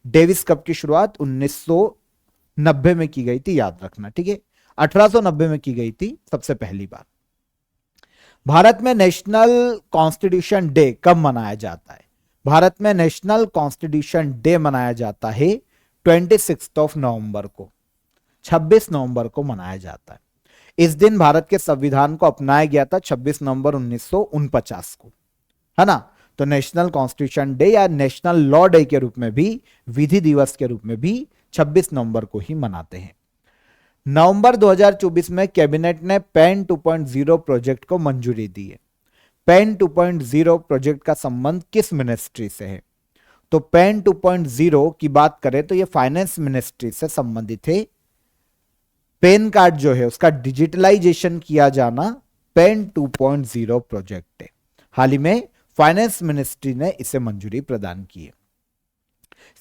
डेविस कप की शुरुआत 1990 में की गई थी, याद रखना। ठीक है, 1890 में की गई थी सबसे पहली बार। भारत में नेशनल कॉन्स्टिट्यूशन डे कब मनाया जाता है? भारत में नेशनल कॉन्स्टिट्यूशन डे मनाया जाता है 26 नवंबर को, 26 नवंबर को मनाया जाता है। इस दिन भारत के संविधान को अपनाया गया था 26 नवंबर 1949 को, है ना। तो नेशनल कॉन्स्टिट्यूशन डे या नेशनल लॉ डे के रूप में भी, विधि दिवस के रूप में भी 26 नवंबर को ही मनाते हैं। नवंबर 2024 में कैबिनेट ने पेन 2.0 प्रोजेक्ट को मंजूरी दी है। पेन 2.0 प्रोजेक्ट का संबंध किस मिनिस्ट्री से है? तो पेन 2.0 की बात करें तो यह फाइनेंस मिनिस्ट्री से संबंधित है। पेन कार्ड जो है उसका डिजिटलाइजेशन किया जाना पेन 2.0 प्रोजेक्ट है। हाल ही में फाइनेंस मिनिस्ट्री ने इसे मंजूरी प्रदान की है।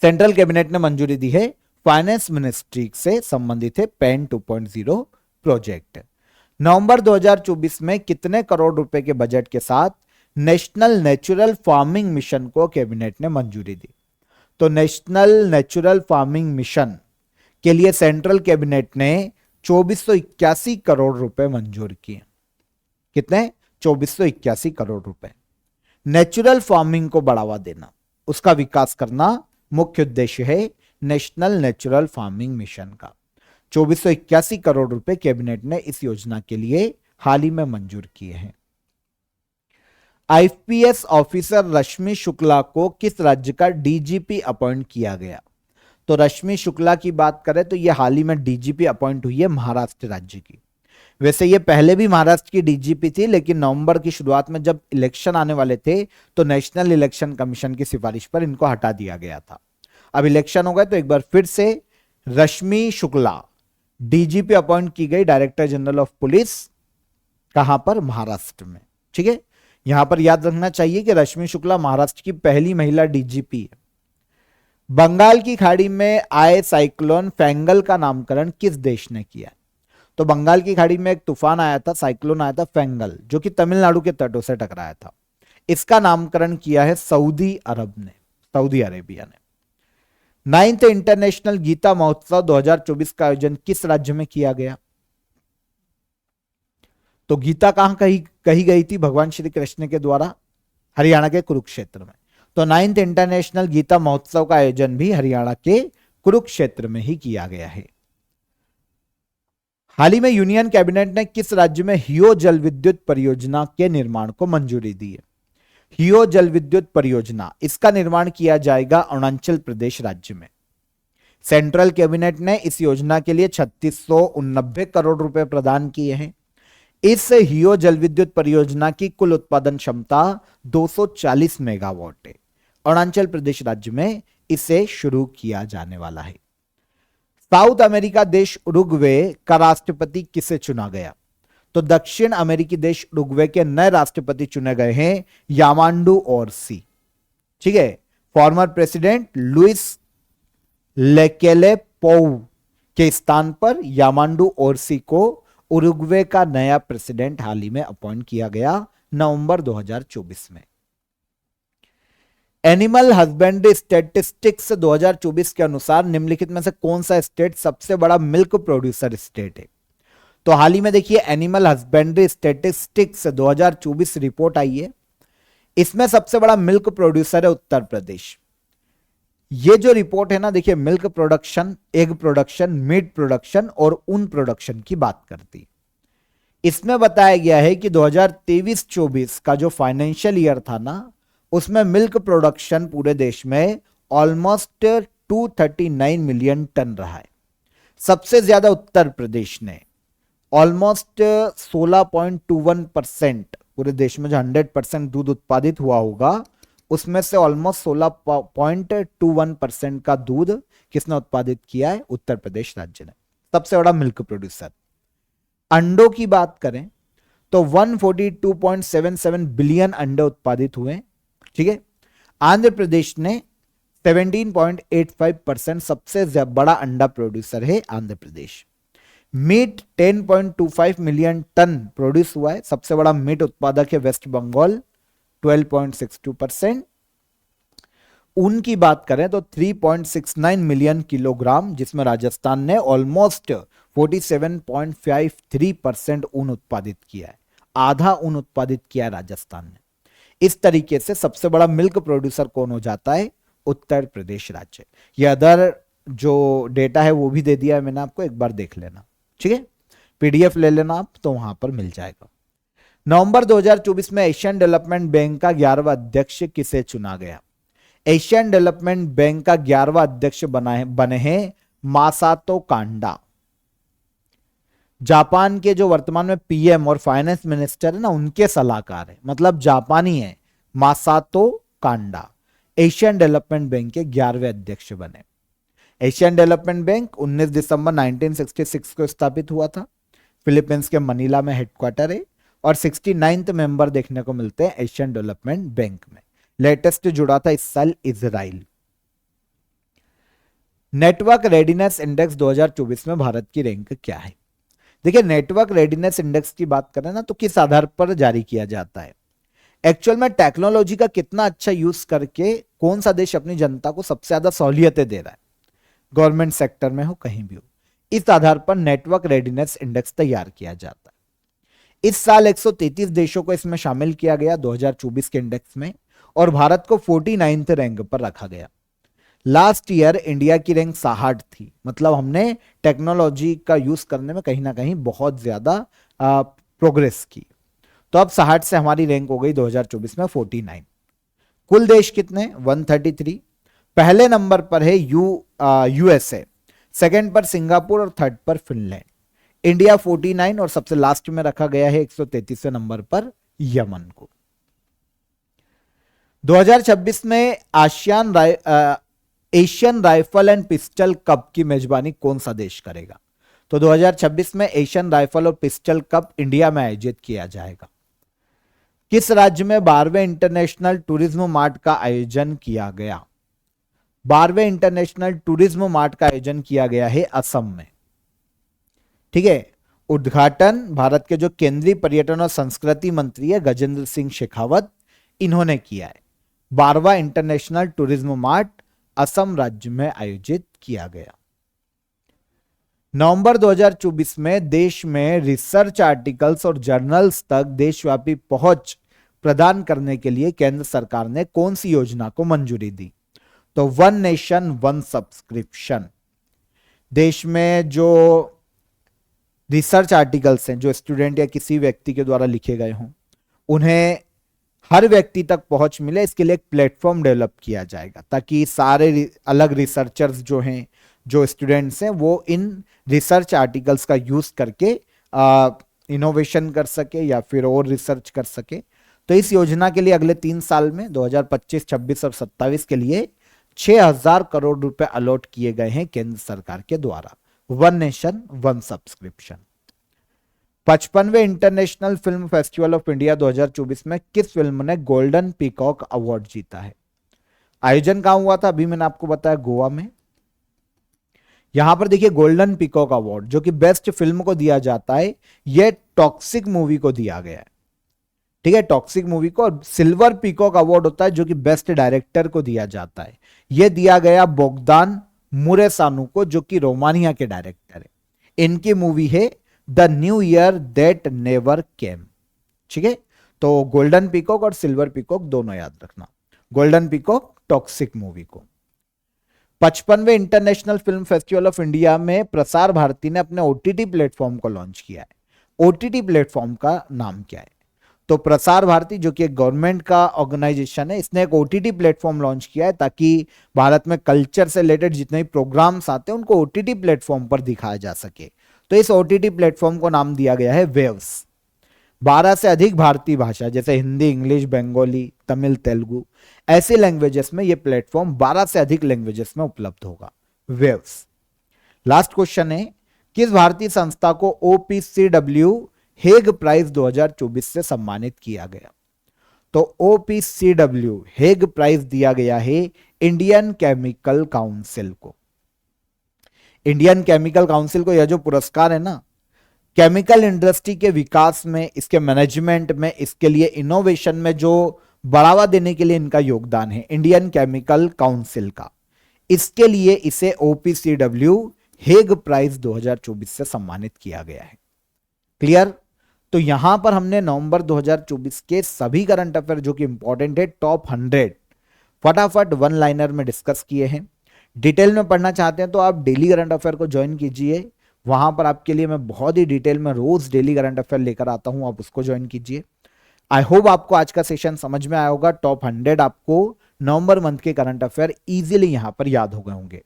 सेंट्रल कैबिनेट ने मंजूरी दी है, फाइनेंस मिनिस्ट्री से संबंधित है पेन 2.0 प्रोजेक्ट। नवंबर 2024 में कितने करोड़ रुपए के बजट के साथ नेशनल नेचुरल फार्मिंग मिशन को कैबिनेट ने मंजूरी दी? तो नेशनल नेचुरल फार्मिंग मिशन के लिए सेंट्रल कैबिनेट ने 2481 करोड़ रुपए मंजूर किए। कितने? 2481 करोड़ रुपए। नेचुरल फार्मिंग को बढ़ावा देना, उसका विकास करना मुख्य उद्देश्य है नेशनल नेचुरल फार्मिंग मिशन का। 2481 करोड़ रुपए कैबिनेट ने इस योजना के लिए हाल ही में मंजूर किए हैं। आईपीएस ऑफिसर रश्मि शुक्ला को किस राज्य का डीजीपी अपॉइंट किया गया? तो रश्मि शुक्ला की बात करें तो यह हाल ही में डीजीपी अपॉइंट हुई है महाराष्ट्र राज्य की। वैसे ये पहले भी महाराष्ट्र की डीजीपी थी, लेकिन नवंबर की शुरुआत में जब इलेक्शन आने वाले थे तो नेशनल इलेक्शन कमीशन की सिफारिश पर इनको हटा दिया गया था। अब इलेक्शन हो गए तो एक बार फिर से रश्मि शुक्ला डीजीपी अपॉइंट की गई, डायरेक्टर जनरल ऑफ पुलिस। कहां पर? महाराष्ट्र में। ठीक है, यहां पर याद रखना चाहिए कि रश्मि शुक्ला महाराष्ट्र की पहली महिला डीजीपी है। बंगाल की खाड़ी में आए साइक्लोन फेंगल का नामकरण किस देश ने किया? तो बंगाल की खाड़ी में एक तूफान आया था, साइक्लोन आया था फेंगल, जो कि तमिलनाडु के तटों से टकराया था। इसका नामकरण किया है सऊदी अरब ने, सऊदी अरेबिया ने। 9th इंटरनेशनल गीता महोत्सव 2024 का आयोजन किस राज्य में किया गया? तो गीता कहां कही गई थी भगवान श्री कृष्ण के द्वारा? हरियाणा के कुरुक्षेत्र में। तो 9th इंटरनेशनल गीता महोत्सव का आयोजन भी हरियाणा के कुरुक्षेत्र में ही किया गया है। हाल ही में यूनियन कैबिनेट ने किस राज्य में हियो जल विद्युत परियोजना के निर्माण को मंजूरी दी है? हियो जल विद्युत परियोजना, इसका निर्माण किया जाएगा अरुणाचल प्रदेश राज्य में। सेंट्रल कैबिनेट ने इस योजना के लिए 3689 करोड़ रुपए प्रदान किए हैं। इस हियो जल विद्युत परियोजना की कुल उत्पादन क्षमता 240 मेगावाट है। अरुणाचल प्रदेश राज्य में इसे शुरू किया जाने वाला है। साउथ अमेरिका देश उरुग्वे का राष्ट्रपति किसे चुना गया? तो दक्षिण अमेरिकी देश उरुग्वे के नए राष्ट्रपति चुने गए हैं यामांडू ओरसी। ठीक है, फॉर्मर प्रेसिडेंट लुइस लेकेले पोउ के स्थान पर यामांडू ओरसी को उरुग्वे का नया प्रेसिडेंट हाल ही में अपॉइंट किया गया नवंबर 2024 में। एनिमल हस्बेंड्री स्टैटिस्टिक्स 2024 के अनुसार निम्नलिखित में से कौन सा स्टेट सबसे बड़ा मिल्क प्रोड्यूसर स्टेट है? तो हाल ही में देखिए एनिमल हस्बेंड्री स्टैटिस्टिक्स 2024 रिपोर्ट आई है, इसमें सबसे बड़ा मिल्क प्रोड्यूसर है उत्तर प्रदेश। ये जो रिपोर्ट है ना, देखिए milk production, egg production, meat production और ऊन प्रोडक्शन की बात करती। इसमें बताया गया है कि 2023-24 का जो फाइनेंशियल ईयर था ना, उसमें मिल्क प्रोडक्शन पूरे देश में ऑलमोस्ट 239 मिलियन टन रहा है। सबसे ज्यादा उत्तर प्रदेश ने ऑलमोस्ट 16.21%, पूरे देश में जो 100% दूध उत्पादित हुआ होगा उसमें से ऑलमोस्ट 16.21% का दूध किसने उत्पादित किया है? उत्तर प्रदेश राज्य ने, सबसे बड़ा मिल्क प्रोड्यूसर। अंडों की बात करें तो 142.77 बिलियन अंडे उत्पादित हुए। ठीक है, आंध्र प्रदेश ने 17.85% सबसे बड़ा अंडा प्रोड्यूसर है Andhra Pradesh. Meet 10.25 million ton produce हुआ है, सबसे बड़ा मीट उत्पादक है वेस्ट बंगाल 12.62%। ऊन की बात करें तो 3.69 मिलियन किलोग्राम, जिसमें राजस्थान ने ऑलमोस्ट 47.53% ऊन उत्पादित किया है, आधा ऊन उत्पादित किया है राजस्थान ने। इस तरीके से सबसे बड़ा मिल्क प्रोड्यूसर कौन हो जाता है? उत्तर प्रदेश राज्य। ये अदर जो डेटा है वो भी दे दिया है मैंने आपको, एक बार देख लेना। ठीक है, पीडीएफ ले लेना आप, तो वहां पर मिल जाएगा। नवंबर 2024 में एशियन डेवलपमेंट बैंक का 11वां अध्यक्ष किसे चुना गया? एशियन डेवलपमेंट बैंक का 11वां अध्यक्ष बने हैं मासातो कांडा। जापान के जो वर्तमान में पीएम और फाइनेंस मिनिस्टर है ना, उनके सलाहकार है, मतलब जापानी है, मासातो कांडा। एशियन डेवलपमेंट बैंक के 11वें अध्यक्ष बने। एशियन डेवलपमेंट बैंक 19 दिसंबर 1966 को स्थापित हुआ था। फिलीपींस के मनीला में हेडक्वार्टर है और 69th मेंबर देखने को मिलते हैं एशियन डेवलपमेंट बैंक में। लेटेस्ट जुड़ा था इस साल इजराइल। नेटवर्क रेडीनेस इंडेक्स 2024 में भारत की रैंक क्या है? देखिए, नेटवर्क रेडीनेस इंडेक्स की बात करें ना, तो किस आधार पर जारी किया जाता है? एक्चुअल में टेक्नोलॉजी का कितना अच्छा यूज करके कौन सा देश अपनी जनता को सबसे ज्यादा सहूलियतें दे रहा है, गवर्नमेंट सेक्टर में हो कहीं भी हो, इस आधार पर नेटवर्क रेडीनेस इंडेक्स तैयार किया जाता है। इस साल 133 देशों को इसमें शामिल किया गया 2024 के इंडेक्स में, और भारत को 49th रैंक पर रखा गया। लास्ट ईयर इंडिया की रैंक 60 थी, मतलब हमने टेक्नोलॉजी का यूज करने में कहीं ना कहीं बहुत ज्यादा प्रोग्रेस की। तो अब 60 से हमारी रैंक हो गई 2024 में 49। कुल देश कितने? 133। पहले नंबर पर है यूएसए, सेकंड पर सिंगापुर और थर्ड पर फिनलैंड। इंडिया 49 और सबसे लास्ट में रखा गया है 133वें नंबर पर यमन को। 2026 में Asian rifle and pistol cup की मेजबानी कौन सा देश करेगा? तो 2026 में एशियन राइफल और पिस्टल कप इंडिया में आयोजित किया जाएगा। किस राज्य में 12वें इंटरनेशनल टूरिज्म मार्ट का आयोजन किया गया? 12वें इंटरनेशनल टूरिज्म मार्ट का आयोजन किया गया है असम में। ठीक है, उद्घाटन भारत के जो केंद्रीय पर्यटन और संस्कृति मंत्री है गजेंद्र सिंह शेखावत, इन्होंने किया है। 12वां इंटरनेशनल टूरिज्म मार्ट असम राज्य में आयोजित किया गया। नवंबर 2024 में देश में रिसर्च आर्टिकल्स और जर्नल्स तक देशव्यापी पहुंच प्रदान करने के लिए केंद्र सरकार ने कौन सी योजना को मंजूरी दी? तो वन नेशन वन सब्सक्रिप्शन। देश में जो रिसर्च आर्टिकल्स हैं, जो स्टूडेंट या किसी व्यक्ति के द्वारा लिखे गए हों, उन्हें हर व्यक्ति तक पहुंच मिले, इसके लिए एक प्लेटफॉर्म डेवलप किया जाएगा ताकि सारे अलग रिसर्चर्स जो हैं, जो स्टूडेंट्स हैं, वो इन रिसर्च आर्टिकल्स का यूज करके इनोवेशन कर सके या फिर और रिसर्च कर सके। तो इस योजना के लिए अगले 3 साल में 2025, 26 और 27 के लिए 6000 करोड़ रुपए अलॉट किए गए हैं केंद्र सरकार के द्वारा। One nation one subscription. 55वें international film festival of India 2024 में किस फिल्म ने गोल्डन पीकॉक अवार्ड जीता है? आयोजन कहां हुआ था? अभी मैंने आपको बताया, गोवा में। यहां पर देखिए, गोल्डन पीकॉक अवार्ड जो कि बेस्ट फिल्म को दिया जाता है, यह टॉक्सिक मूवी को दिया गया है। ठीक है, टॉक्सिक मूवी को। और सिल्वर पीकॉक अवार्ड होता है जो कि बेस्ट डायरेक्टर को दिया जाता है, यह दिया गया बोगदान मुरेसानू को, जो कि रोमानिया के डायरेक्टर है। इनकी मूवी है the new year that never came. ठीक है, तो गोल्डन पीकॉक और सिल्वर पीकॉक दोनों याद रखना। गोल्डन पीकॉक टॉक्सिक मूवी को। 55वें international film festival of India में प्रसार भारती ने अपने ओटीटी प्लेटफॉर्म को लॉन्च किया है। ओटीटी प्लेटफॉर्म का नाम क्या है? तो प्रसार भारती, जो कि एक गवर्नमेंट का ऑर्गेनाइजेशन है, इसने एक ओटीटी प्लेटफॉर्म लॉन्च किया है ताकि भारत में कल्चर से रिलेटेड जितने भी प्रोग्राम्स आते हैं उनको ओटीटी प्लेटफॉर्म पर दिखाया जा सके। तो इस ओटीटी प्लेटफॉर्म को नाम दिया गया है वेव्स। 12 से अधिक भारतीय भाषा जैसे हिंदी, इंग्लिश, बंगाली, तमिल, तेलुगु, ऐसे लैंग्वेजेस में यह प्लेटफॉर्म 12 से अधिक लैंग्वेजेस में उपलब्ध होगा। वेव्स। लास्ट क्वेश्चन है, किस भारतीय संस्था को ओपीसीडब्ल्यू हेग प्राइज 2024 से सम्मानित किया गया? तो ओपीसीडब्ल्यू हेग प्राइज दिया गया है इंडियन केमिकल काउंसिल को। इंडियन केमिकल काउंसिल को यह जो पुरस्कार है ना, केमिकल इंडस्ट्री के विकास में, इसके मैनेजमेंट में, इसके लिए इनोवेशन में जो बढ़ावा देने के लिए इनका योगदान है, इंडियन केमिकल काउंसिल का, इसके लिए इसे ओपीसीडब्ल्यू हेग प्राइज 2024 से सम्मानित किया गया है। क्लियर? तो यहां पर हमने नवंबर 2024 के सभी करंट अफेयर जो कि इंपॉर्टेंट है, टॉप 100 फटाफट वन लाइनर में डिस्कस किए हैं। डिटेल में पढ़ना चाहते हैं तो आप डेली करंट अफेयर को ज्वाइन कीजिए, वहां पर आपके लिए मैं बहुत ही डिटेल में रोज डेली करंट अफेयर लेकर आता हूं, आप उसको ज्वाइन कीजिए। आई होप आपको आज का सेशन समझ में आया होगा। टॉप 100 आपको नवंबर मंथ के करंट अफेयर इजीली यहां पर याद हो गए होंगे।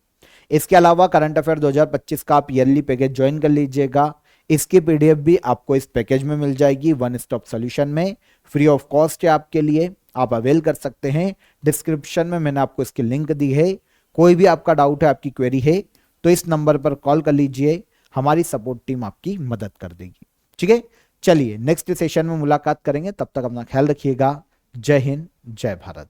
इसके अलावा करंट अफेयर 2025 का आप ईयरली पैकेज ज्वाइन कर लीजिएगा। इसकी पीडीएफ भी आपको इस पैकेज में मिल जाएगी, वन स्टॉप सॉल्यूशन में, फ्री ऑफ कॉस्ट है आपके लिए, आप अवेल कर सकते हैं। डिस्क्रिप्शन में मैंने आपको इसकी लिंक दी है। कोई भी आपका डाउट है, आपकी क्वेरी है, तो इस नंबर पर कॉल कर लीजिए, हमारी सपोर्ट टीम आपकी मदद कर देगी। ठीक है, चलिए नेक्स्ट सेशन में मुलाकात करेंगे, तब तक अपना ख्याल रखिएगा। जय हिंद, जय भारत।